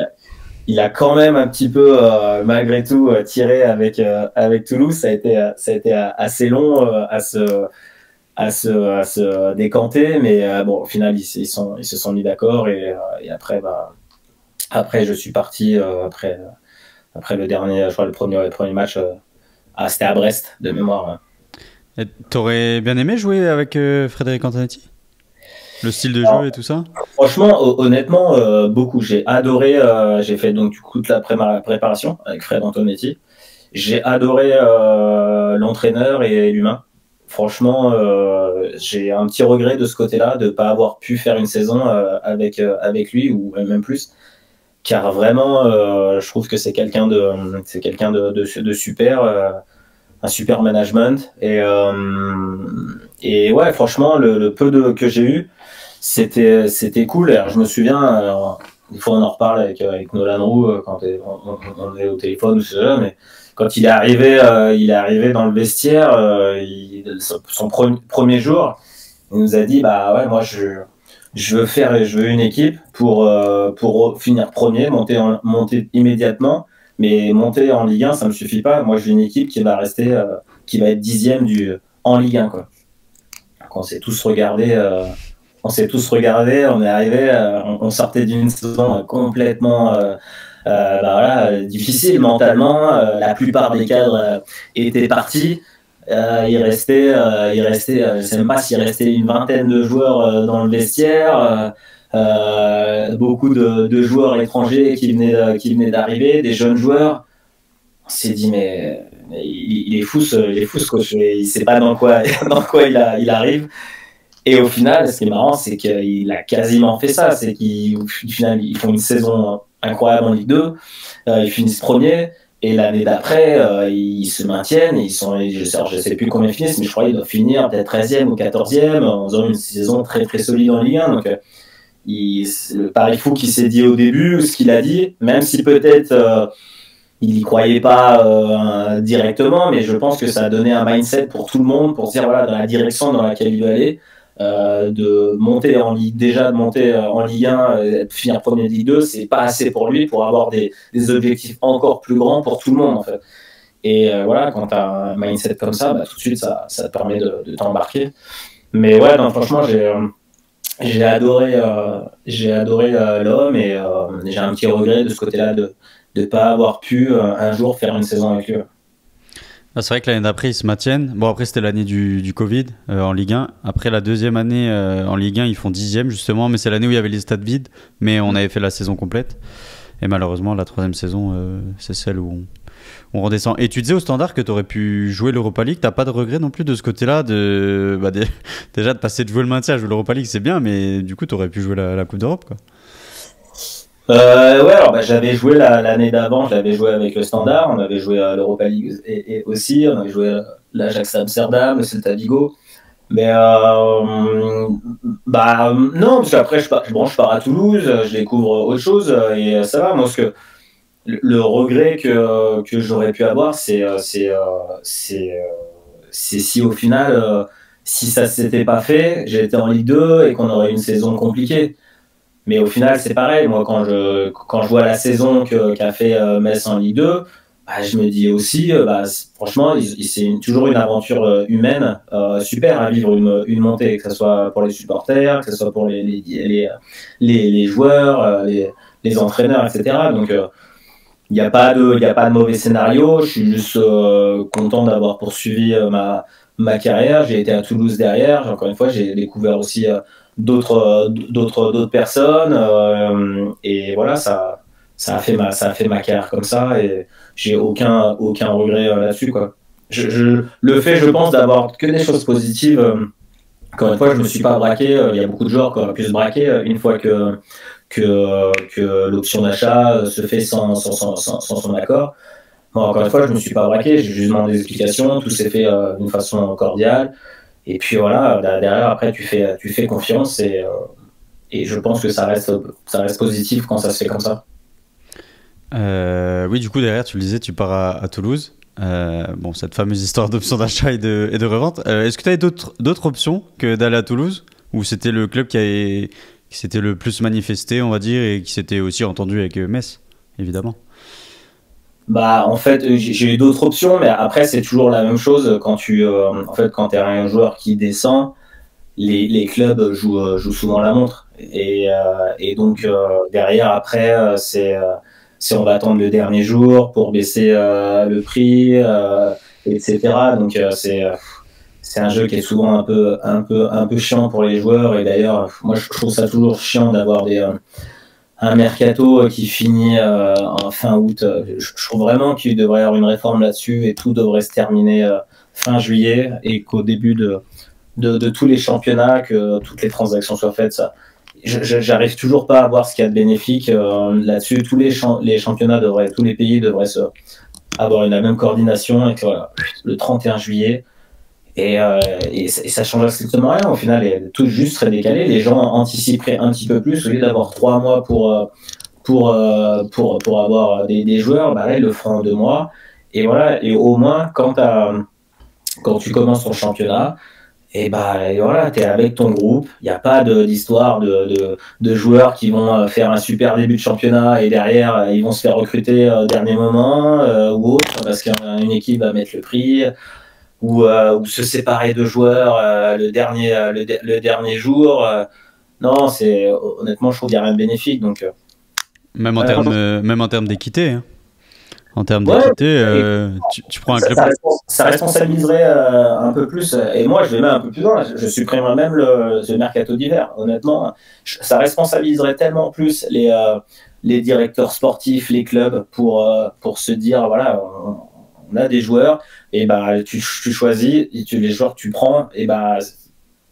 il a quand même un petit peu, malgré tout, tiré avec Toulouse. Ça a été assez long à se décanter, mais bon, au final, ils se sont mis d'accord, et après, je suis parti après le dernier, je crois, le premier match. C'était à Brest, de mémoire. Et t'aurais bien aimé jouer avec Frédéric Antonetti ? Le style de jeu et tout ça ? Franchement, honnêtement, beaucoup. J'ai adoré. J'ai fait donc du coup toute la préparation avec Fred Antonetti. J'ai adoré l'entraîneur et l'humain. Franchement, j'ai un petit regret de ce côté-là, de pas avoir pu faire une saison avec lui, ou même plus. Car vraiment, je trouve que c'est quelqu'un de super. un super management. Et ouais, franchement, le peu que j'ai eu, c'était cool. Alors, je me souviens, une fois on en reparle avec Nolan Roux quand on est au téléphone ou ce genre, mais quand il est arrivé dans le vestiaire, son premier jour, il nous a dit bah ouais, moi je veux une équipe pour finir premier, monter immédiatement, mais monter en Ligue 1 ça me suffit pas. Moi je veux une équipe qui va être 10e en Ligue 1 quoi. Donc, on s'est tous regardés, on est arrivé, on sortait d'une saison complètement bah voilà, difficile mentalement. La plupart des cadres étaient partis. Je sais même pas s'il restait une vingtaine de joueurs dans le vestiaire. Beaucoup de joueurs étrangers qui venaient d'arriver, des jeunes joueurs. On s'est dit mais il est fou ce coach. Il sait pas dans quoi il arrive. Et au final, ce qui est marrant, c'est qu'il a quasiment fait ça. C'est qu'au final, ils font une saison incroyable en Ligue 2. Ils finissent premier. Et l'année d'après, ils se maintiennent. Je sais plus combien ils finissent, mais je crois qu'ils doivent finir peut-être 13e ou 14e en faisant une saison très très solide en Ligue 1. Donc, le pari fou qu'il s'est dit au début, ce qu'il a dit, même si peut-être il n'y croyait pas directement, mais je pense que ça a donné un mindset pour tout le monde, pour se dire voilà, dans la direction dans laquelle il veut aller. De monter en Ligue, déjà de monter en Ligue 1, de finir premier de Ligue 2, c'est pas assez pour lui pour avoir des objectifs encore plus grands pour tout le monde en fait. Et voilà, quand tu as un mindset comme ça, bah, tout de suite ça te permet de t'embarquer. Mais ouais, non, franchement, j'ai adoré l'homme et j'ai un petit regret de ce côté-là de ne pas avoir pu un jour faire une saison avec eux. Ah, c'est vrai que l'année d'après, ils se maintiennent. Bon, après, c'était l'année du Covid en Ligue 1. Après, la deuxième année en Ligue 1, ils font 10e justement, mais c'est l'année où il y avait les stades vides, mais on avait fait la saison complète. Et malheureusement, la troisième saison, c'est celle où on redescend. Et tu disais au Standard que tu aurais pu jouer l'Europa League. T'as pas de regret non plus de ce côté-là déjà de passer de jouer le maintien à jouer l'Europa League, c'est bien, mais du coup, tu aurais pu jouer la Coupe d'Europe, quoi. Ouais, alors j'avais joué l'année d'avant, je l'avais joué avec le Standard, on avait joué à l'Europa League et aussi, on avait joué à l'Ajax Amsterdam, le Celta Vigo. Mais bah non, parce qu'après je pars à Toulouse, je découvre autre chose et ça va. Moi, le regret que j'aurais pu avoir, c'est si au final, si ça s'était pas fait, j'étais en Ligue 2 et qu'on aurait eu une saison compliquée. Mais au final, c'est pareil. Moi, quand je vois la saison qu'a fait Metz en Ligue 2, bah, je me dis aussi, franchement, c'est toujours une aventure humaine super à vivre une montée, que ce soit pour les supporters, que ce soit pour les joueurs, les entraîneurs, etc. Donc, il n'y a pas de mauvais scénario. Je suis juste content d'avoir poursuivi ma carrière. J'ai été à Toulouse derrière. Encore une fois, j'ai découvert aussi d'autres personnes et voilà, ça a fait ma carrière comme ça et j'ai aucun regret là-dessus quoi. Je pense d'avoir que des choses positives. Encore une fois, je me suis pas braqué. Il y a beaucoup de joueurs qui auraient pu se braquer une fois que l'option d'achat se fait sans son accord. Moi, encore une fois, je me suis pas braqué. J'ai juste demandé des explications. Tout s'est fait d'une façon cordiale. Et puis voilà, derrière, après, tu fais confiance et je pense que ça reste positif quand ça se fait comme ça. Oui, du coup, derrière, tu le disais, tu pars à Toulouse. Bon, cette fameuse histoire d'option d'achat et de revente. Est-ce que tu avais d'autres options que d'aller à Toulouse, ou c'était le club qui s'était le plus manifesté, on va dire, et qui s'était aussi entendu avec Metz, évidemment? Bah, en fait, j'ai eu d'autres options, mais après, c'est toujours la même chose quand quand t'es un joueur qui descend, les clubs jouent souvent la montre. Et donc, derrière, après, c'est on va attendre le dernier jour pour baisser le prix, etc. Donc, c'est un jeu qui est souvent un peu chiant pour les joueurs. Et d'ailleurs, moi, je trouve ça toujours chiant d'avoir un mercato qui finit en fin août. Je trouve vraiment qu'il devrait y avoir une réforme là-dessus et tout devrait se terminer fin juillet et qu'au début de tous les championnats, que toutes les transactions soient faites. Ça, j'arrive toujours pas à voir ce qu'il y a de bénéfique là-dessus. Tous les championnats tous les pays devraient avoir la même coordination, et que voilà, le 31 juillet, et ça change strictement rien. Au final, tout juste serait décalé. Les gens anticiperaient un petit peu plus au lieu d'avoir 3 mois pour avoir des joueurs. Bah là, ils le feront en 2 mois. Et voilà. Et au moins, quand tu commences ton championnat, et voilà, t'es avec ton groupe. Il n'y a pas d'histoire de joueurs qui vont faire un super début de championnat et derrière ils vont se faire recruter au dernier moment ou autre parce qu'une équipe va mettre le prix ou se séparer de joueurs le dernier jour. Non, honnêtement, je trouve qu'il n'y a rien de bénéfique. Donc, même en termes d'équité. Hein. En termes ouais, d'équité, tu prends un club. Ça responsabiliserait un peu plus. Et moi, je vais même un peu plus loin. Je supprimerais même le mercato d'hiver. Honnêtement, ça responsabiliserait tellement plus les directeurs sportifs, les clubs, pour se dire voilà, on a des joueurs, et bah tu choisis, les joueurs que tu prends, et bah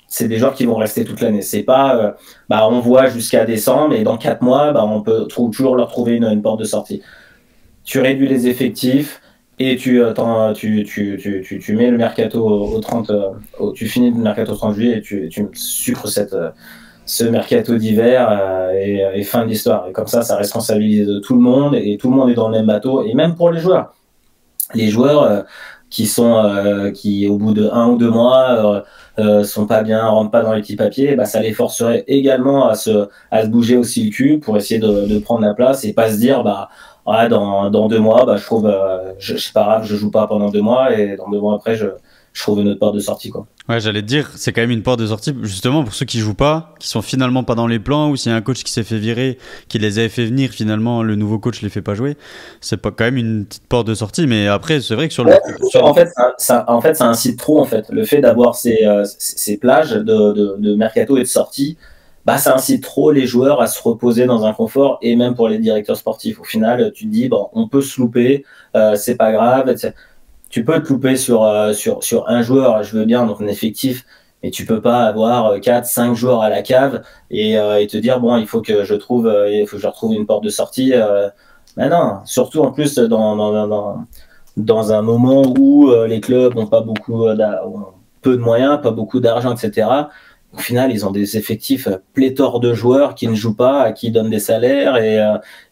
c'est des joueurs qui vont rester toute l'année. C'est pas on voit jusqu'à décembre, et dans 4 mois, on peut toujours leur trouver une porte de sortie. Tu réduis les effectifs et tu mets le mercato au 30, tu finis le mercato au 30 juillet et tu sucres ce mercato d'hiver et fin de l'histoire. Et comme ça responsabilise tout le monde et tout le monde est dans le même bateau. Et même pour les joueurs. Les joueurs qui au bout de 1 ou 2 mois sont pas bien, rentrent pas dans les petits papiers, ça les forcerait également à se bouger aussi le cul pour essayer de prendre la place et pas se dire ouais, dans 2 mois, je trouve, c'est pas grave, je joue pas pendant 2 mois et dans 2 mois après, je trouve une autre porte de sortie, quoi. Ouais, j'allais te dire, c'est quand même une porte de sortie, justement, pour ceux qui jouent pas, qui sont finalement pas dans les plans, ou s'il y a un coach qui s'est fait virer, qui les avait fait venir, finalement, le nouveau coach les fait pas jouer. C'est pas quand même une petite porte de sortie, mais après, c'est vrai que en fait, ça incite trop, en fait. Le fait d'avoir ces plages de mercato et de sortie, ça incite trop les joueurs à se reposer dans un confort, et même pour les directeurs sportifs. Au final, tu te dis, on peut se louper, c'est pas grave, etc. Tu peux te louper sur un joueur, je veux bien, dans ton effectif, mais tu peux pas avoir 4-5 joueurs à la cave et te dire, il faut que je retrouve une porte de sortie. Non, surtout en plus dans un moment où les clubs n'ont pas peu de moyens, pas beaucoup d'argent, etc. Au final, ils ont des effectifs pléthore de joueurs qui ne jouent pas, à qui donnent des salaires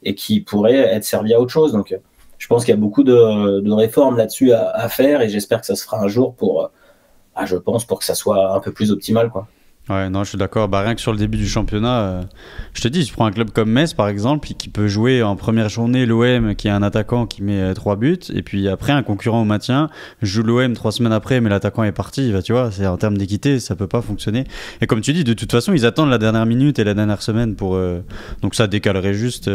et qui pourraient être servis à autre chose. Donc, je pense qu'il y a beaucoup de réformes là-dessus à faire et j'espère que ça se fera un jour pour que ça soit un peu plus optimal, quoi. Ouais, non, je suis d'accord. Rien que sur le début du championnat, je te dis, tu prends un club comme Metz, par exemple, qui peut jouer en première journée l'OM, qui est un attaquant qui met 3 buts, et puis après, un concurrent au maintien joue l'OM 3 semaines après, mais l'attaquant est parti. Tu vois, c'est en termes d'équité, ça peut pas fonctionner. Et comme tu dis, de toute façon, ils attendent la dernière minute et la dernière semaine pour. Donc ça décalerait juste.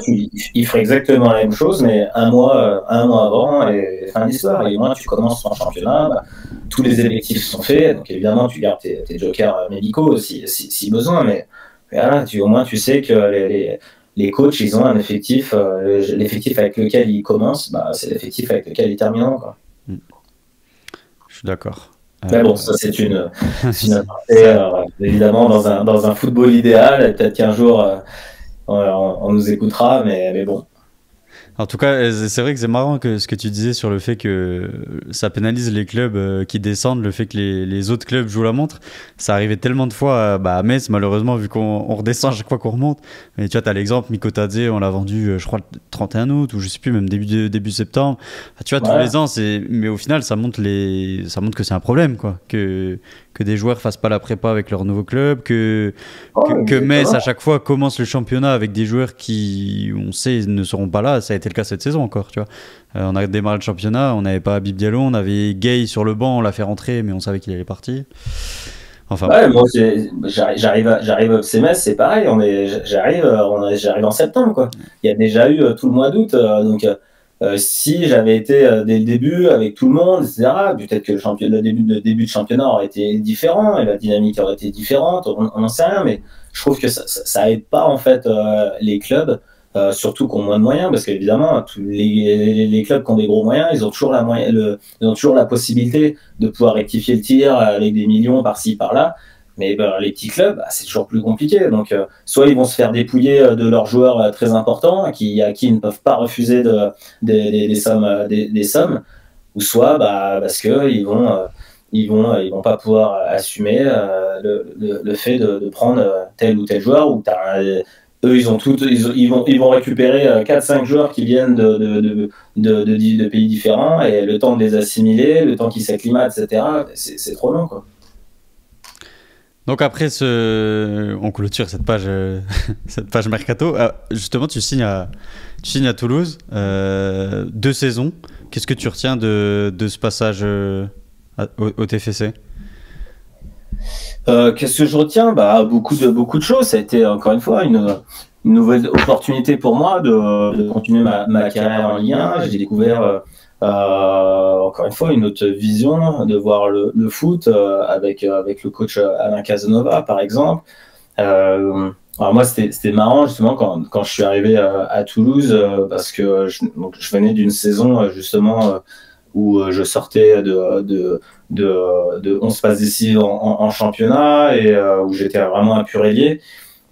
Ils feraient exactement la même chose, mais un mois avant, et fin d'histoire. Et au moins, tu commences ton championnat, tous les effectifs sont faits, donc évidemment, tu gardes tes jokers médicaux si besoin, mais voilà, au moins tu sais que les coachs ils ont un effectif, l'effectif avec lequel ils commencent, c'est l'effectif avec lequel ils termineront, quoi. Je suis d'accord. Mais bon, ça c'est une évidemment dans un football idéal, peut-être qu'un jour on nous écoutera, mais bon. En tout cas, c'est vrai que c'est marrant que ce que tu disais sur le fait que ça pénalise les clubs qui descendent, le fait que les autres clubs jouent la montre. Ça arrivait tellement de fois à Metz, malheureusement, vu qu'on redescend à chaque fois qu'on remonte. Mais tu vois, t'as l'exemple, Mikotadze, on l'a vendu, je crois, le 31 août, ou je sais plus, même début septembre. Tu vois, tous les ans, mais au final, ça montre que c'est un problème, quoi. Que des joueurs fassent pas la prépa avec leur nouveau club, que Metz, à chaque fois, commence le championnat avec des joueurs qui, on sait, ne seront pas là. Ça a été le cas cette saison encore, tu vois. On a démarré le championnat, on n'avait pas Habib Diallo, on avait Gay sur le banc, on l'a fait rentrer, mais on savait qu'il allait partir. Enfin. Ouais, moi, j'arrive au CMS, c'est pareil. J'arrive en septembre, quoi. Il y a déjà eu tout le mois d'août, donc si j'avais été dès le début avec tout le monde, etc., peut-être que le début de championnat aurait été différent et la dynamique aurait été différente, on n'en sait rien, mais je trouve que ça aide pas en fait les clubs, surtout qui ont moins de moyens, parce qu'évidemment les clubs qui ont des gros moyens, ils ont toujours la possibilité de pouvoir rectifier le tir avec des millions par-ci par-là. Mais ben, les petits clubs, c'est toujours plus compliqué. Donc, soit ils vont se faire dépouiller de leurs joueurs très importants, à qui ils ne peuvent pas refuser des sommes, des sommes, ou soit parce que ils vont pas pouvoir assumer le fait de prendre tel ou tel joueur. Ou eux, ils vont récupérer 4-5 joueurs qui viennent de pays différents, et le temps de les assimiler, le temps qu'ils s'acclimatent, etc., c'est trop long, quoi. Donc après on clôture cette page, cette page mercato. Ah, justement, tu signes à Toulouse, 2 saisons. Qu'est-ce que tu retiens de ce passage au TFC? Qu'est-ce que je retiens? Beaucoup de choses. Ça a été encore une fois une nouvelle opportunité pour moi de continuer ma carrière en Ligue 1. J'ai découvert encore une fois une autre vision de voir le foot avec le coach Alain Casanova, par exemple. Alors moi, c'était marrant justement quand je suis arrivé à Toulouse, parce que je venais d'une saison justement où je sortais de 11 passes décisives en championnat, et où j'étais vraiment un pur ailier.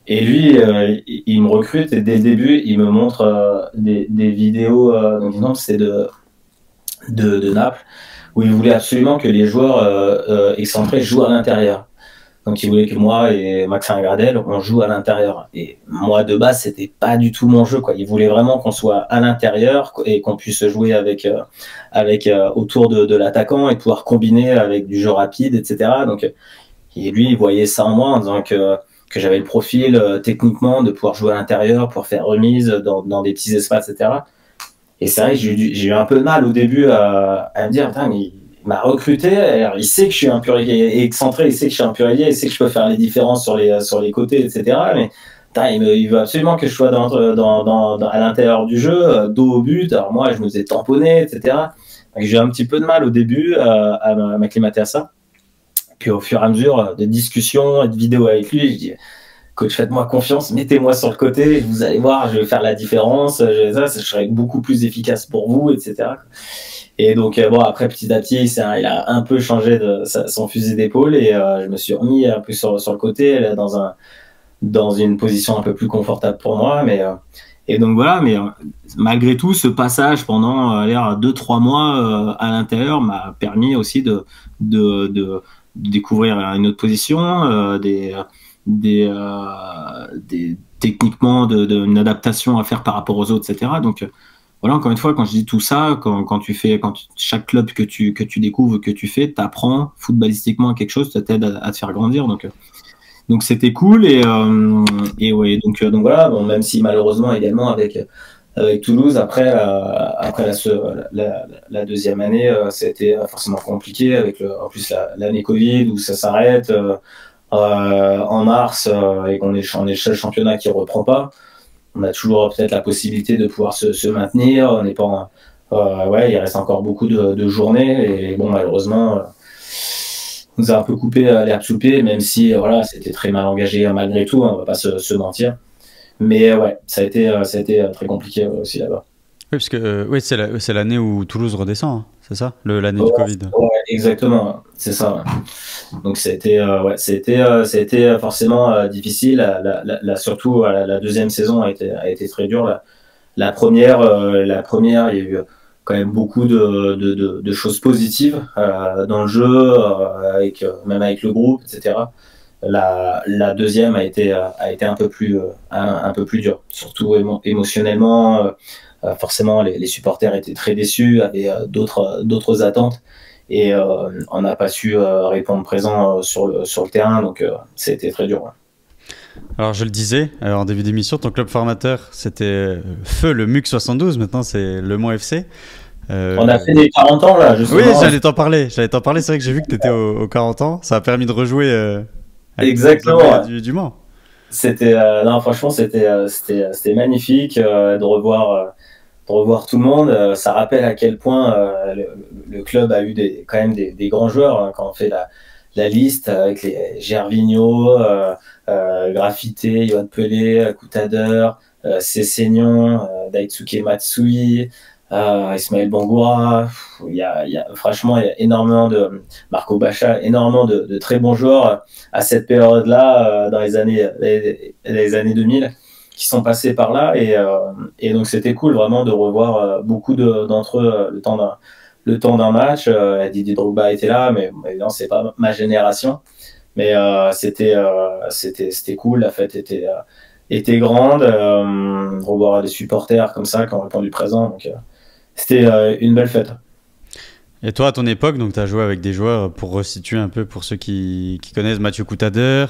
Et lui, il me recrute, et dès le début, il me montre des vidéos, donc non, c'est de Naples, où il voulait absolument que les joueurs excentrés jouent à l'intérieur. Donc il voulait que moi et Maxime Gradel, on joue à l'intérieur. Et moi, de base, c'était pas du tout mon jeu, quoi. Il voulait vraiment qu'on soit à l'intérieur et qu'on puisse jouer avec autour de l'attaquant, et pouvoir combiner avec du jeu rapide, etc. Donc et lui, il voyait ça en moi, en disant que j'avais le profil techniquement de pouvoir jouer à l'intérieur, pour faire remise dans des petits espaces, etc. Et c'est vrai que j'ai eu un peu de mal au début à me dire, putain, mais il m'a recruté, alors il sait que je suis un pur ailier excentré, il sait que je suis un pur ailier, il sait que je peux faire les différences sur les côtés, etc. Mais putain, il veut absolument que je sois à l'intérieur du jeu, dos au but. Alors moi, je me faisais tamponner, etc. Donc j'ai eu un petit peu de mal au début à m'acclimater à ça. Puis au fur et à mesure de discussions et de vidéos avec lui, je dis, coach, faites-moi confiance, mettez-moi sur le côté, vous allez voir, je vais faire la différence, je serai beaucoup plus efficace pour vous, etc. Et donc, bon, après, petit à petit, il a un peu changé son fusil d'épaule, et je me suis remis un peu sur le côté, là, dans une position un peu plus confortable pour moi. Et donc voilà, mais malgré tout, ce passage pendant 2-3 mois à l'intérieur m'a permis aussi de découvrir une autre position, techniquement une adaptation à faire par rapport aux autres, etc. Donc voilà, encore une fois, quand je dis tout ça, chaque club que tu découvres, que tu fais, t'apprends footballistiquement quelque chose, ça t'aide à te faire grandir. Donc c'était cool, et ouais, donc voilà, bon, même si malheureusement également avec Toulouse, après la deuxième année, c'était forcément compliqué, avec en plus l'année Covid où ça s'arrête en mars, et qu'on est le seul championnat qui reprend pas. On a toujours peut-être la possibilité de pouvoir se maintenir. On n'est pas ouais, il reste encore beaucoup de journées, et bon, malheureusement, on nous a un peu coupé l'herbe sous le pied, même si voilà, c'était très mal engagé malgré tout, hein, on va pas se mentir. Mais ouais, ça a été très compliqué aussi là-bas. Oui, parce que oui, c'est l'année où Toulouse redescend, hein, c'est ça? L'année du Covid. Ouais, exactement, c'est ça. Ouais. Donc ça a été forcément difficile. Surtout la deuxième saison a été très dure. La première, il y a eu quand même beaucoup de choses positives dans le jeu, même avec le groupe, etc. La deuxième a été un peu plus dure, surtout émotionnellement. Forcément, les supporters étaient très déçus, avaient d'autres attentes, et on n'a pas su répondre présent sur le terrain, donc c'était très dur. Ouais. Alors je le disais en début d'émission, ton club formateur c'était Feu le MUC 72, maintenant c'est Le Mans FC. On a fait des 40 ans là, justement. Oui, j'allais t'en parler, c'est vrai que j'ai vu que tu étais aux 40 ans, ça a permis de rejouer exactement du Mans. Non, franchement, c'était magnifique de revoir tout le monde. Ça rappelle à quel point le club a eu quand même des grands joueurs, hein, quand on fait la liste avec les Gervinho, Graffité, Yoann Pelé, Coutadeur, Cessignon, Daisuke Matsui, Ismaël Bangoura, franchement, il y a énormément de Marco Bacha, énormément de très bons joueurs à cette période-là, dans les années 2000, qui sont passés par là. Et donc, c'était cool vraiment de revoir beaucoup d'entre eux le temps d'un match. Didier Drogba était là, mais évidemment, c'est pas ma génération. Mais c'était cool, la fête était grande. Revoir des supporters comme ça qui ont répondu présent. Donc, c'était une belle fête. Et toi, à ton époque, donc tu as joué avec des joueurs, pour resituer un peu pour ceux qui connaissent, Mathieu Coutader,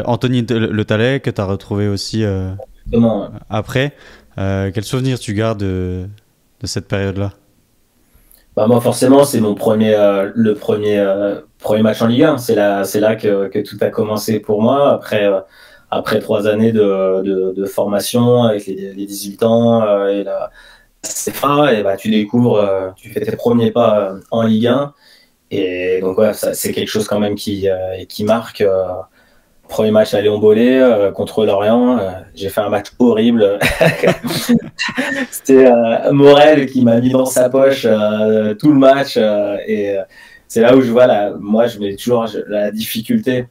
Anthony Le Talley, que tu as retrouvé aussi après. Quel souvenir tu gardes de cette période-là? Bah moi forcément c'est mon premier match en Ligue 1. C'est là que tout a commencé pour moi après 3 années de formation avec les 18 ans et la CFA, et bah tu découvres, tu fais tes premiers pas en Ligue 1, et donc ouais, c'est quelque chose quand même qui marque. Premier match à Léon Bollé contre Lorient, j'ai fait un match horrible. C'était Morel qui m'a mis dans sa poche tout le match, et c'est là où je vois moi je mets toujours la difficulté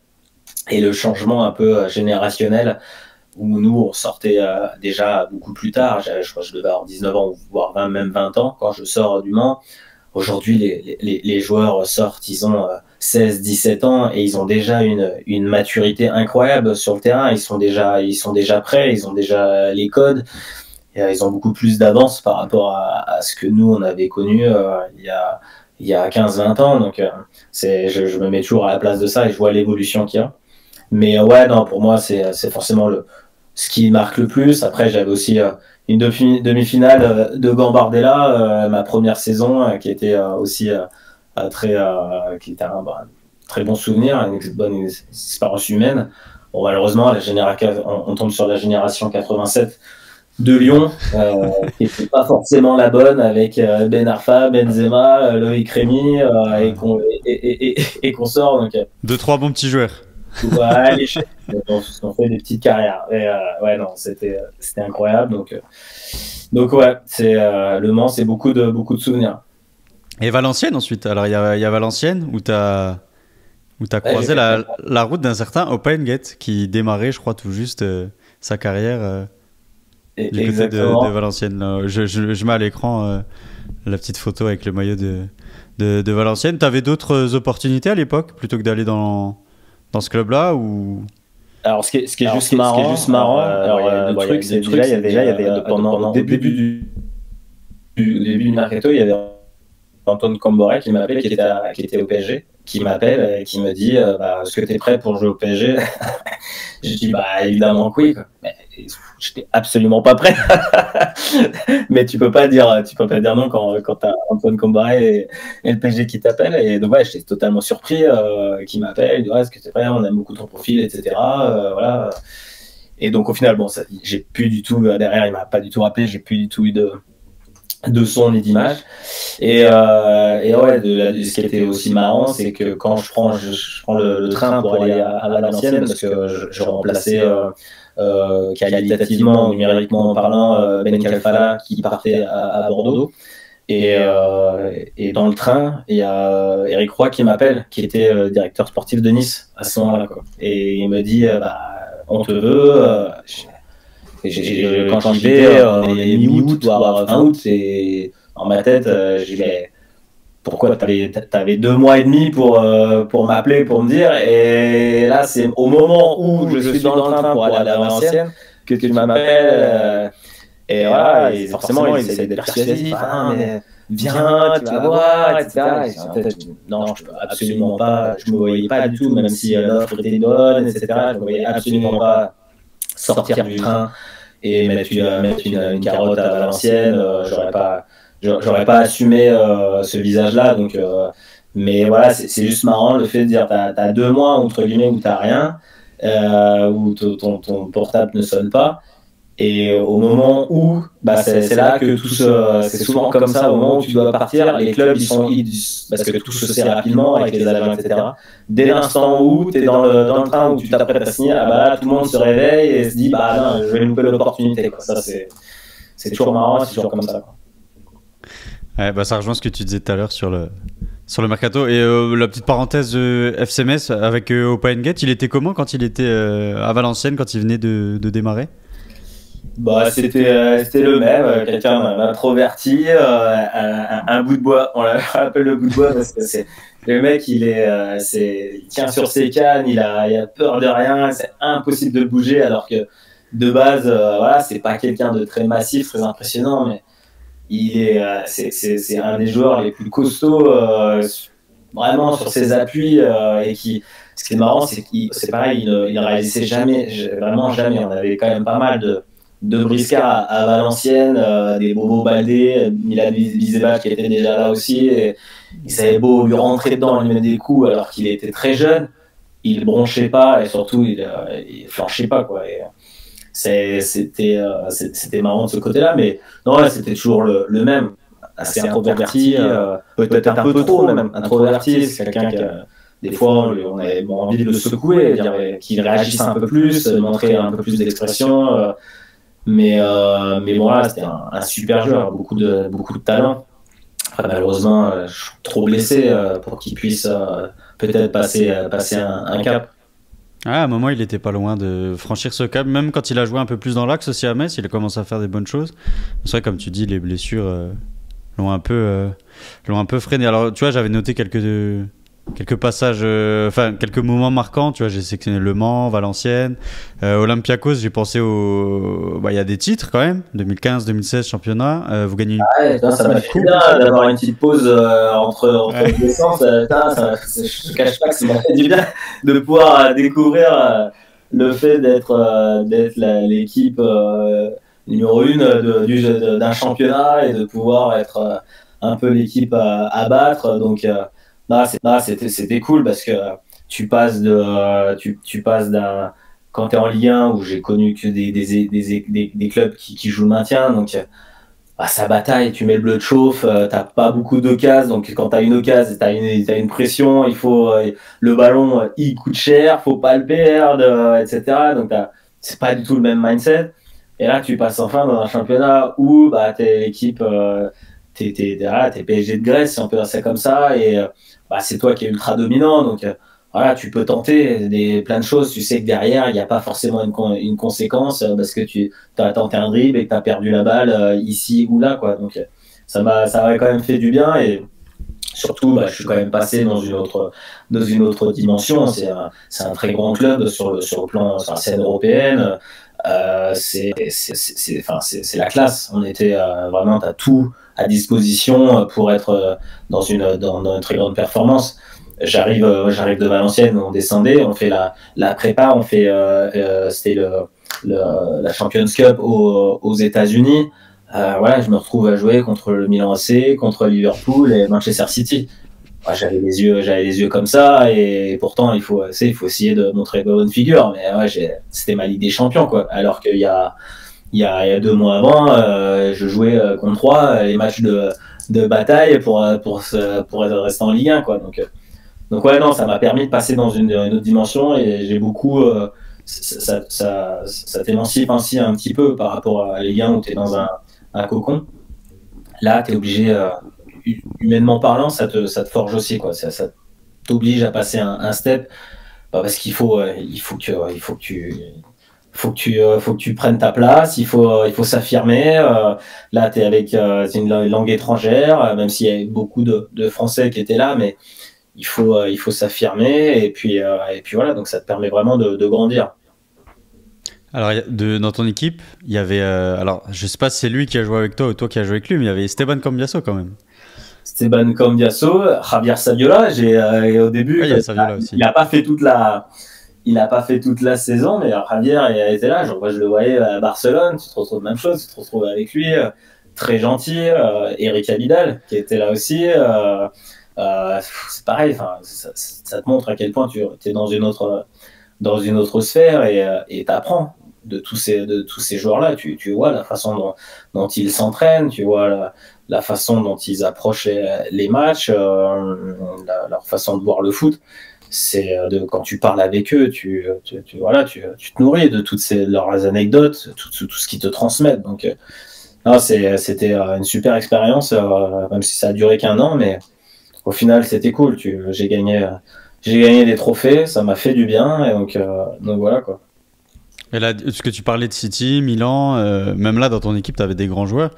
et le changement un peu générationnel, où nous on sortait déjà beaucoup plus tard. Je crois que je devais avoir 19 ans, voire même 20 ans quand je sors du Mans. Aujourd'hui, les joueurs sortent, ils ont 16, 17 ans, et ils ont déjà une maturité incroyable sur le terrain. Ils sont déjà prêts, ils ont déjà les codes. Et, ils ont beaucoup plus d'avance par rapport à ce que nous, on avait connu il y a 15-20 ans. Donc, je me mets toujours à la place de ça et je vois l'évolution qu'il y a. Mais ouais, non, pour moi, c'est forcément ce qui marque le plus. Après, j'avais aussi une demi-finale de Gambardella, ma première saison, qui était aussi qui était un très bon souvenir, une bonne expérience humaine. Bon, malheureusement, on tombe sur la génération 87 de Lyon, qui n'était pas forcément la bonne, avec Ben Arfa, Benzema, Loïc Rémy, et qu'on sort. Donc, 2-3 bons petits joueurs. Ouais, on fait des petites carrières. Et, ouais, non, c'était incroyable. Donc ouais, Le Mans, c'est beaucoup de souvenirs. Et Valenciennes ensuite. Alors il y a Valenciennes où tu as croisé la route d'un certain Opengate qui démarrait, je crois, tout juste sa carrière du côté de Valenciennes. Je mets à l'écran la petite photo avec le maillot de Valenciennes. Tu avais d'autres opportunités à l'époque plutôt que d'aller dans ce club-là, ou... Alors, ce qui est juste marrant, le truc, c'est déjà, il y avait pendant le début du mercato, il y avait Antoine Camboré qui m'appelle, qui était au PSG, qui m'appelle et qui me dit est-ce que tu es prêt pour jouer au PSG? Je dis évidemment que oui, quoi. Mais j'étais absolument pas prêt. Mais tu peux pas dire non quand tu as Antoine Camboré et le PSG qui t'appelle. Et donc ouais, j'étais totalement surpris qu'il m'appelle, il dit est-ce que tu es prêt, on aime beaucoup ton profil, etc. Voilà. Et donc au final, j'ai plus du tout, derrière il m'a pas du tout rappelé, j'ai plus du tout eu de son ni d'image. Et ouais, ce qui était aussi marrant, c'est que quand je prends le train pour aller à Valenciennes, parce que je remplaçais qualitativement, numériquement parlant, Ben Kalfala qui partait à Bordeaux. Et dans le train, il y a Eric Roy qui m'appelle, qui était directeur sportif de Nice à ce moment-là, quoi. Et il me dit on te veut. Quand j'y vais, on est mi-août, voire fin août, et en ma tête, je dis pourquoi t'avais 2 mois et demi pour m'appeler, pour me dire, et là c'est au moment où je suis dans le train pour aller à Valenciennes que tu m'appelles, et voilà, et forcément il essaie d'être persuasif, mais viens, tu vas voir, etc. Et en tête, non, je peux absolument pas, je me voyais pas du tout, même si l'offre était bonne, etc. Je me voyais absolument pas sortir du train et mettre une carotte à Valenciennes. J'aurais pas assumé ce visage-là. Donc, mais voilà, c'est juste marrant le fait de dire t'as 2 mois entre guillemets où t'as rien, où ton portable ne sonne pas. Et au moment où, c'est là que c'est souvent comme ça, au moment où tu dois partir, les clubs parce que tout se sait rapidement avec les agents, etc. Dès l'instant où tu es dans le train où tu t'apprêtes à signer, tout le monde se réveille et se dit non, je vais louper l'opportunité, quoi. Ça c'est toujours marrant, c'est toujours comme ça, quoi. Ouais, bah ça rejoint ce que tu disais tout à l'heure sur le mercato. Et la petite parenthèse FC Metz avec Opa Ngate, il était comment quand il était à Valenciennes, quand il venait de démarrer? Bah, c'était le même, quelqu'un d'introverti, un bout de bois. On l'appelle le bout de bois parce que c'est le mec, il tient sur ses cannes, il a peur de rien, c'est impossible de bouger alors que de base, voilà, c'est pas quelqu'un de très massif, très impressionnant, mais c'est un des joueurs les plus costauds, vraiment sur ses appuis, ce qui est marrant, c'est pareil, il ne réalisait jamais, vraiment jamais. On avait quand même pas mal de briscards à Valenciennes, des Bobo Baldé, Milan Bisevac qui était déjà là aussi. Et il savait beau lui rentrer dedans, lui mettre des coups alors qu'il était très jeune, il bronchait pas et surtout il flanchait pas quoi. Et c'était marrant de ce côté-là, mais non, là, c'était toujours le même, assez introverti, peut-être un peu trop même introverti. C'est quelqu'un qui des fois on avait envie de le secouer, qu'il réagisse un peu plus, montrer un peu plus d'expression. Mais bon, là, c'était un super joueur, beaucoup de talent. Après, malheureusement, je suis trop blessé pour qu'il puisse peut-être passer un cap. Ah, à un moment, il était pas loin de franchir ce cap. Même quand il a joué un peu plus dans l'axe aussi à Metz, il a commencé à faire des bonnes choses. C'est vrai, comme tu dis, les blessures l'ont un peu freiné. Alors, tu vois, j'avais noté quelques passages, enfin quelques moments marquants. Tu vois, j'ai sélectionné Le Mans, Valenciennes, Olympiakos. J'ai pensé il y a des titres quand même. 2015, 2016 championnat. Vous gagnez une Ouais, ça m'a fait bien d'avoir une petite pause entre deux séances. Je ne cache pas que ça m'a fait du bien de pouvoir découvrir le fait d'être l'équipe numéro 1 d'un championnat et de pouvoir être un peu l'équipe à battre. Donc, c'était cool parce que tu passes d'un quand tu es en Ligue 1 où j'ai connu que des clubs qui jouent le maintien, donc ça bataille, tu mets le bleu de chauffe, t'as pas beaucoup d'occasions, donc quand t'as une occasion, t'as une pression, il faut le ballon, il coûte cher, faut pas le perdre, etc. Donc c'est pas du tout le même mindset. Et là, tu passes enfin dans un championnat où t'es l'équipe, t'es PSG de Grèce, si on peut dire ça comme ça, et c'est toi qui es ultra dominant, donc voilà, tu peux tenter plein de choses. Tu sais que derrière, il n'y a pas forcément une conséquence parce que tu as tenté un dribble et que tu as perdu la balle ici ou là, quoi. Donc ça m'a quand même fait du bien et surtout, je suis quand même passé dans une autre dimension. C'est un très grand club sur le plan, sur la scène européenne. C'est la classe. On était vraiment, t'as tout à disposition pour être dans une très grande performance. J'arrive de Valenciennes, on descendait, on fait la prépa, c'était la Champions Cup aux États-Unis. Voilà, je me retrouve à jouer contre le Milan AC, contre Liverpool et Manchester City. J'avais les yeux comme ça, et pourtant il faut essayer de montrer bonne figure. Mais c'était ma Ligue des Champions, quoi. Alors qu'il y a 2 mois avant, je jouais contre 3 les matchs de bataille pour rester en Ligue 1, quoi. Donc ouais, non, ça m'a permis de passer dans une autre dimension et j'ai beaucoup. Ça t'émancipe ainsi un petit peu par rapport à Ligue 1 où tu es dans un cocon. Là, tu es obligé, humainement parlant, ça te forge aussi, quoi. Ça t'oblige à passer un step parce qu'il faut que tu prennes ta place, il faut s'affirmer. Là, tu es avec une langue étrangère, même s'il y avait beaucoup de Français qui étaient là, mais il faut s'affirmer et puis voilà, donc ça te permet vraiment de grandir. Alors, dans ton équipe, il y avait. Alors, je sais pas si c'est lui qui a joué avec toi ou toi qui a joué avec lui, mais il y avait Esteban Cambiaso quand même. Esteban Cambiaso, Javier Saviola, au début, il n'a pas fait toute la saison, mais Javier était là. Moi, je le voyais à Barcelone, tu te retrouves même chose, tu te retrouves avec lui, très gentil. Eric Abidal, qui était là aussi. C'est pareil, ça te montre à quel point tu es dans une autre sphère et t'apprends de tous ces joueurs-là. Tu vois la façon dont ils s'entraînent, tu vois la façon dont ils approchent les matchs, leur façon de voir le foot. Quand tu parles avec eux, tu te nourris de toutes leurs anecdotes, tout ce qu'ils te transmettent. Donc Non, c'était une super expérience, même si ça a duré qu'un an, mais au final, c'était cool. J'ai gagné des trophées, ça m'a fait du bien, et donc voilà quoi. Et là, ce que tu parlais de City, Milan, même là dans ton équipe, tu avais des grands joueurs.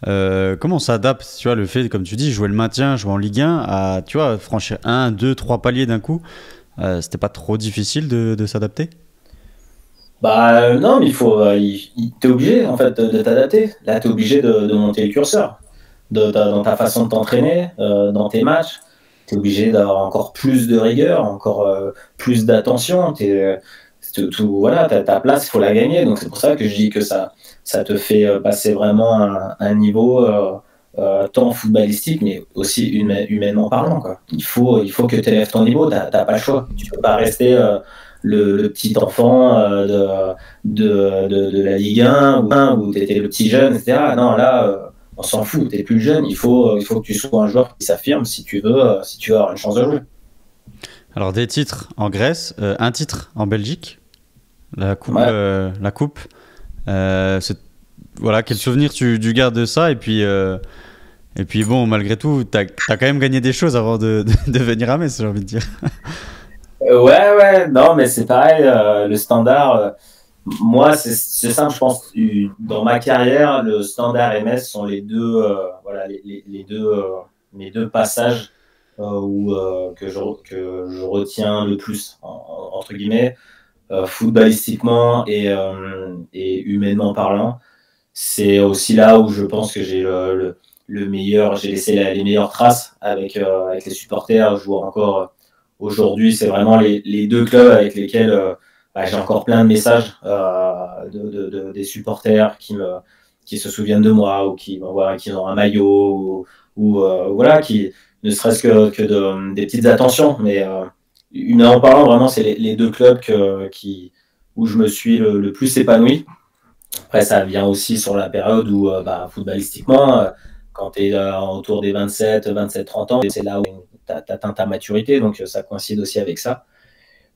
Comment on s'adapte, tu vois, le fait, comme tu dis, jouer le maintien, jouer en Ligue 1, à, tu vois, franchir un, deux, trois paliers d'un coup, c'était pas trop difficile de s'adapter? Bah non, mais t'es obligé en fait de t'adapter. Là, t'es obligé de monter le curseur dans ta façon de t'entraîner, dans tes matchs. T'es obligé d'avoir encore plus de rigueur, encore plus d'attention. Voilà, ta place, il faut la gagner. Donc c'est pour ça que je dis que ça te fait passer vraiment un niveau tant footballistique, mais aussi humainement parlant, quoi. Il faut que tu élèves ton niveau. T'as pas le choix. Tu peux pas rester le petit enfant de la Ligue 1 où tu étais le petit jeune, etc. Non, là, on s'en fout. Tu n'es plus le jeune. Il faut que tu sois un joueur qui s'affirme si tu veux avoir une chance de jouer. Alors, des titres en Grèce, un titre en Belgique, Ouais. la coupe. C'est- voilà, quel souvenir tu gardes de ça? Et puis bon, malgré tout, t'as quand même gagné des choses avant de venir à Metz, j'ai envie de dire. Ouais, non, mais c'est pareil. Le standard, moi, c'est simple, je pense. Dans ma carrière, le standard MS sont les deux, voilà, les deux, mes deux passages que je retiens le plus, entre guillemets, footballistiquement et humainement parlant. C'est aussi là où je pense que le meilleur, j'ai laissé les meilleures traces avec les supporters. Je vois encore aujourd'hui, c'est vraiment les deux clubs avec lesquels bah, j'ai encore plein de messages des supporters qui se souviennent de moi ou qui m'envoient qui ont un maillot voilà, qui ne serait-ce des petites attentions. Mais humainement parlant, vraiment, c'est les deux clubs où je me suis le plus épanoui. Après, ça vient aussi sur la période où, bah, footballistiquement, quand tu es autour des 27, 30 ans, c'est là où tu as atteint ta maturité, donc ça coïncide aussi avec ça.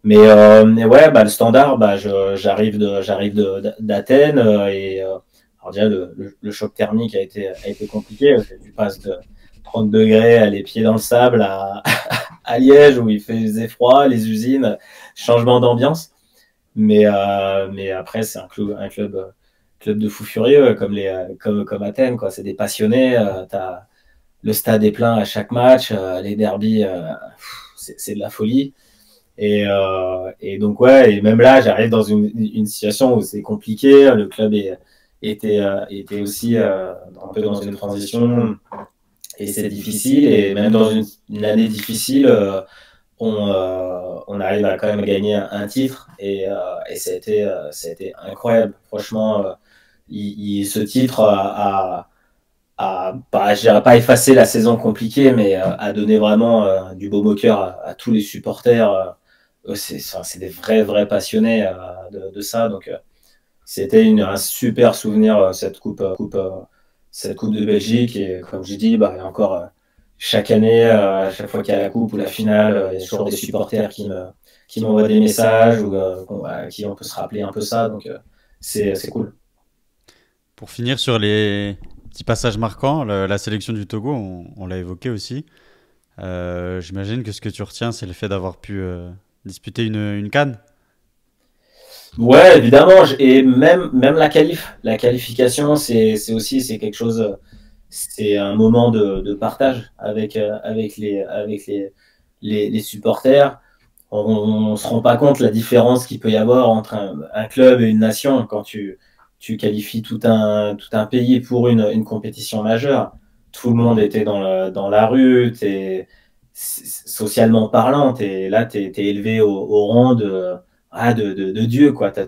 Mais ouais, bah, le standard, bah, d'Athènes alors déjà le choc thermique a été compliqué. Parce que tu passes de 30 degrés à les pieds dans le sable à Liège où il faisait froid, les usines, changement d'ambiance. Mais après, c'est club de fous furieux comme Athènes, quoi. C'est des passionnés. Le stade est plein à chaque match. Les derbies, c'est de la folie. Et donc, ouais, et même là, j'arrive dans une situation où c'est compliqué. Était aussi un peu dans une transition et c'est difficile. Et même dans une année difficile, on arrive à quand même gagner un titre et ça a été incroyable. Franchement, ce titre pas, je dirais pas effacer la saison compliquée, mais a donné vraiment du baume au cœur à tous les supporters. C'est des vrais passionnés de ça. Donc, c'était un super souvenir, cette coupe de Belgique. Et comme je dis, bah, il y a encore chaque année, à chaque fois qu'il y a la coupe ou la finale, il y a toujours des supporters qui m'envoient des messages ou à qui on peut se rappeler un peu ça. Donc, c'est cool. Pour finir sur les petits passages marquants, la sélection du Togo, on l'a évoqué aussi. J'imagine que ce que tu retiens, c'est le fait d'avoir pu disputer une CAN. Ouais, évidemment. Et même la qualification, c'est aussi c'est quelque chose. C'est un moment de partage avec les supporters. On se rend pas compte la différence qu'il peut y avoir entre un club et une nation quand tu qualifies tout un pays pour une compétition majeure. Tout le monde était dans la rue, socialement parlant, t'es élevé au rang de Dieu, quoi. T'as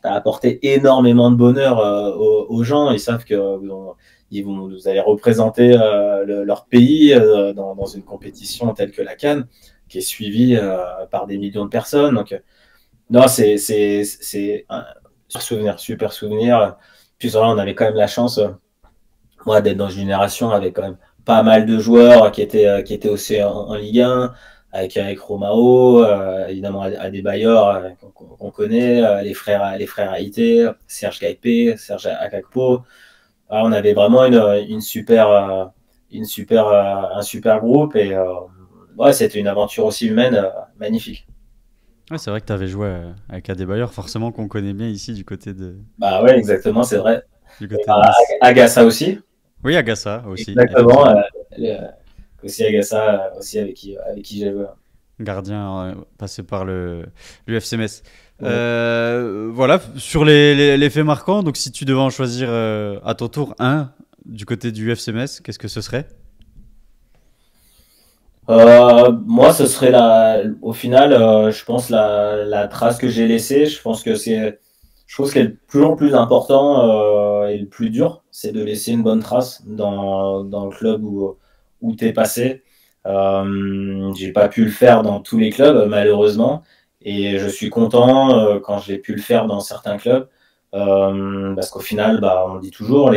apporté énormément de bonheur aux gens. Ils savent que vous allez représenter leur pays dans une compétition telle que la CAN, qui est suivie par des millions de personnes. Donc, non, c'est un super souvenir. Puis voilà, on avait quand même la chance, moi, d'être dans une génération avec quand même pas mal de joueurs qui étaient aussi en Ligue 1, avec Romao, évidemment Adebayor, qu'on connaît, les frères Haïté, Serge Gaipé, Serge Akakpo. on avait vraiment un super groupe et ouais, c'était une aventure aussi humaine magnifique. Ouais, c'est vrai que tu avais joué avec Adebayor, forcément qu'on connaît bien ici Bah ouais, exactement, c'est vrai. du Et côté de Nice. Agassa aussi. Oui, Agassa aussi, Exactement. effectivement. Aussi Agassa, aussi avec qui j'ai joué. Gardien passé par le l'UFC Metz. Ouais. Voilà, sur les faits marquants, donc si tu devais en choisir à ton tour un du côté du UFC Metz, qu'est-ce que ce serait? Moi, ce serait au final, je pense la trace que j'ai laissée. Je trouve ce qui est le plus important et le plus dur, c'est de laisser une bonne trace dans le club où tu es passé. J'ai pas pu le faire dans tous les clubs, malheureusement, et je suis content quand j'ai pu le faire dans certains clubs, parce qu'au final, bah, on dit toujours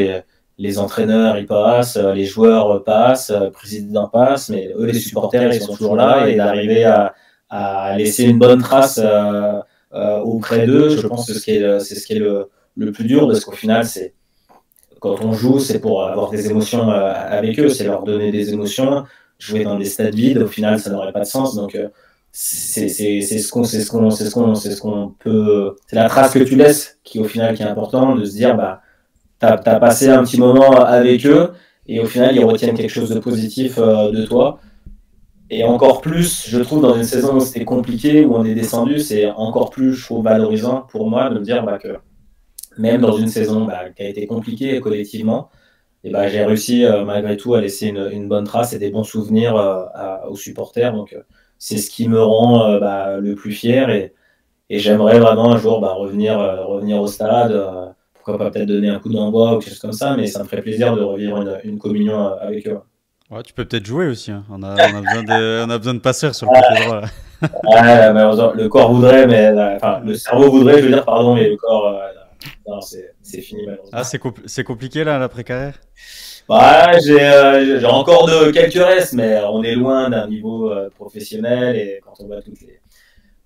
les entraîneurs ils passent, les joueurs passent, le président passe, mais eux les supporters ils sont toujours là et d'arriver à laisser une bonne trace auprès d'eux, je pense que c'est ce qui est le plus dur parce qu'au final c'est quand on joue c'est pour avoir des émotions avec eux, c'est leur donner des émotions. Jouer dans des stades vides, au final ça n'aurait pas de sens donc c'est ce qu'on peut, c'est la trace que tu laisses qui au final qui est important de se dire bah t'as passé un petit moment avec eux et au final ils retiennent quelque chose de positif de toi. Et encore plus, je trouve, dans une saison où c'était compliqué, où on est descendu, c'est encore plus, je trouve, valorisant pour moi de me dire bah, que même dans une saison bah, qui a été compliquée collectivement, et bah, j'ai réussi malgré tout à laisser une bonne trace et des bons souvenirs aux supporters. Donc c'est ce qui me rend bah, le plus fier et j'aimerais vraiment un jour bah, revenir au stade. Pourquoi pas peut-être donner un coup d'envoi ou quelque chose comme ça, mais ça me ferait plaisir de revivre une communion avec eux. Ouais, tu peux peut-être jouer aussi, hein. On a besoin de passeurs sur le côté droit, là. Ouais, malheureusement, le corps voudrait, mais enfin, le cerveau voudrait, je veux dire, pardon, mais le corps, non, c'est fini, Ah, malheureusement. c'est compliqué là, l'après-carrière? Ouais, j'ai encore quelques restes, mais on est loin d'un niveau professionnel et quand on voit tous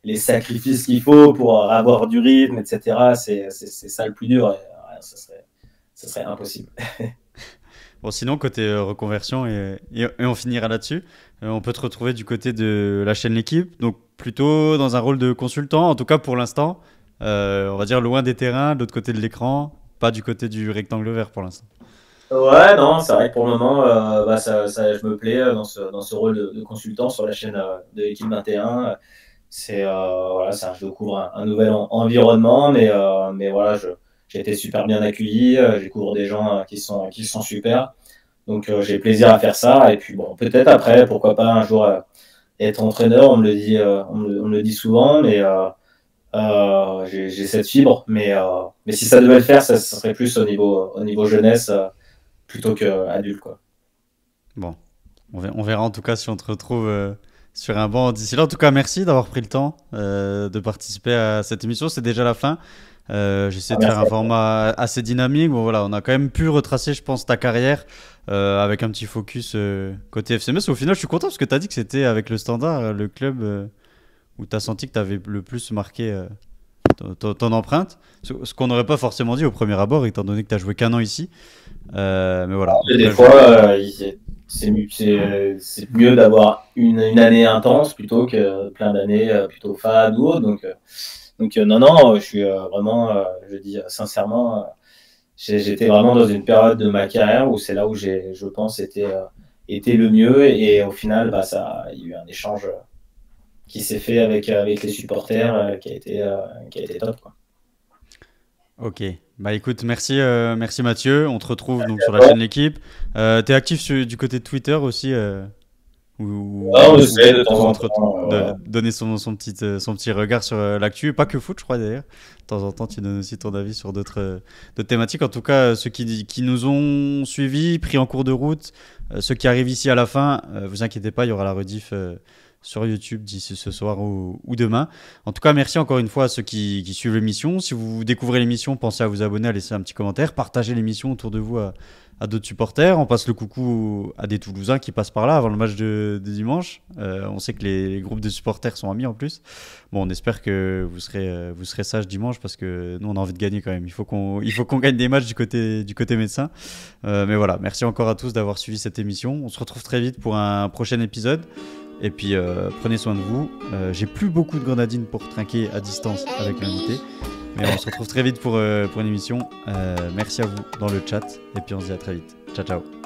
les sacrifices qu'il faut pour avoir du rythme, etc., c'est ça le plus dur. Et, ouais, ça serait impossible. Bon, sinon, côté reconversion, et on finira là-dessus, on peut te retrouver du côté de la chaîne L'équipe, donc plutôt dans un rôle de consultant, en tout cas pour l'instant, on va dire loin des terrains, de l'autre côté de l'écran, pas du côté du rectangle vert pour l'instant. Ouais, non, c'est vrai que pour le moment, bah, je me plais dans ce rôle de consultant sur la chaîne de l'équipe 21. Voilà, je découvre un nouvel environnement, mais voilà, j'ai été super bien accueilli. Je découvre des gens qui sont super. Donc j'ai plaisir à faire ça. Et puis bon, peut-être après, pourquoi pas un jour être entraîneur. On me le dit, on me le dit souvent, mais j'ai cette fibre. Mais si ça devait le faire, ça serait plus au niveau jeunesse plutôt que adulte, quoi. Bon, on verra en tout cas si on te retrouve sur un banc d'ici là. En tout cas, merci d'avoir pris le temps de participer à cette émission. C'est déjà la fin. J'essaie Ah, de faire merci un à toi. format assez dynamique. Bon, voilà, on a quand même pu retracer, je pense, ta carrière avec un petit focus côté FCMS. Au final, je suis content parce que tu as dit que c'était avec le Standard, le club où tu as senti que tu avais le plus marqué ton empreinte. Ce qu'on n'aurait pas forcément dit au premier abord, étant donné que tu as joué qu'un an ici. Mais voilà, en Et tout des cas, fois, c'est mieux d'avoir une année intense plutôt que plein d'années plutôt fade ou autre. Donc non, non, je suis vraiment, je dis sincèrement, j'étais vraiment dans une période de ma carrière où c'est là où je pense, été le mieux. Et au final, bah, il y a eu un échange qui s'est fait avec les supporters qui a été top, quoi. ok. Bah écoute, merci Mathieu. On te retrouve donc sur la Ouais, chaîne L'équipe. T'es actif du côté de Twitter aussi on essaie de temps pour en temps. donner son petit regard sur l'actu, pas que foot, je crois d'ailleurs. De temps en temps, tu donnes aussi ton avis sur d'autres thématiques. En tout cas, ceux qui nous ont suivis, pris en cours de route, ceux qui arrivent ici à la fin, vous inquiétez pas, il y aura la rediff sur YouTube d'ici ce soir ou demain. En tout cas, merci encore une fois à ceux qui suivent l'émission. Si vous découvrez l'émission, pensez à vous abonner, à laisser un petit commentaire, partagez l'émission autour de vous à d'autres supporters. On passe le coucou à des Toulousains qui passent par là avant le match de dimanche. On sait que les groupes de supporters sont amis en plus. Bon, on espère que vous serez sages dimanche parce que nous on a envie de gagner quand même. Il faut qu'on gagne des matchs du côté médecin. Mais voilà, merci encore à tous d'avoir suivi cette émission. On se retrouve très vite pour un prochain épisode. Et puis prenez soin de vous. J'ai plus beaucoup de grenadines pour trinquer à distance avec l'invité. Mais on se retrouve très vite pour une émission. Merci à vous dans le chat. Et puis on se dit à très vite. Ciao, ciao.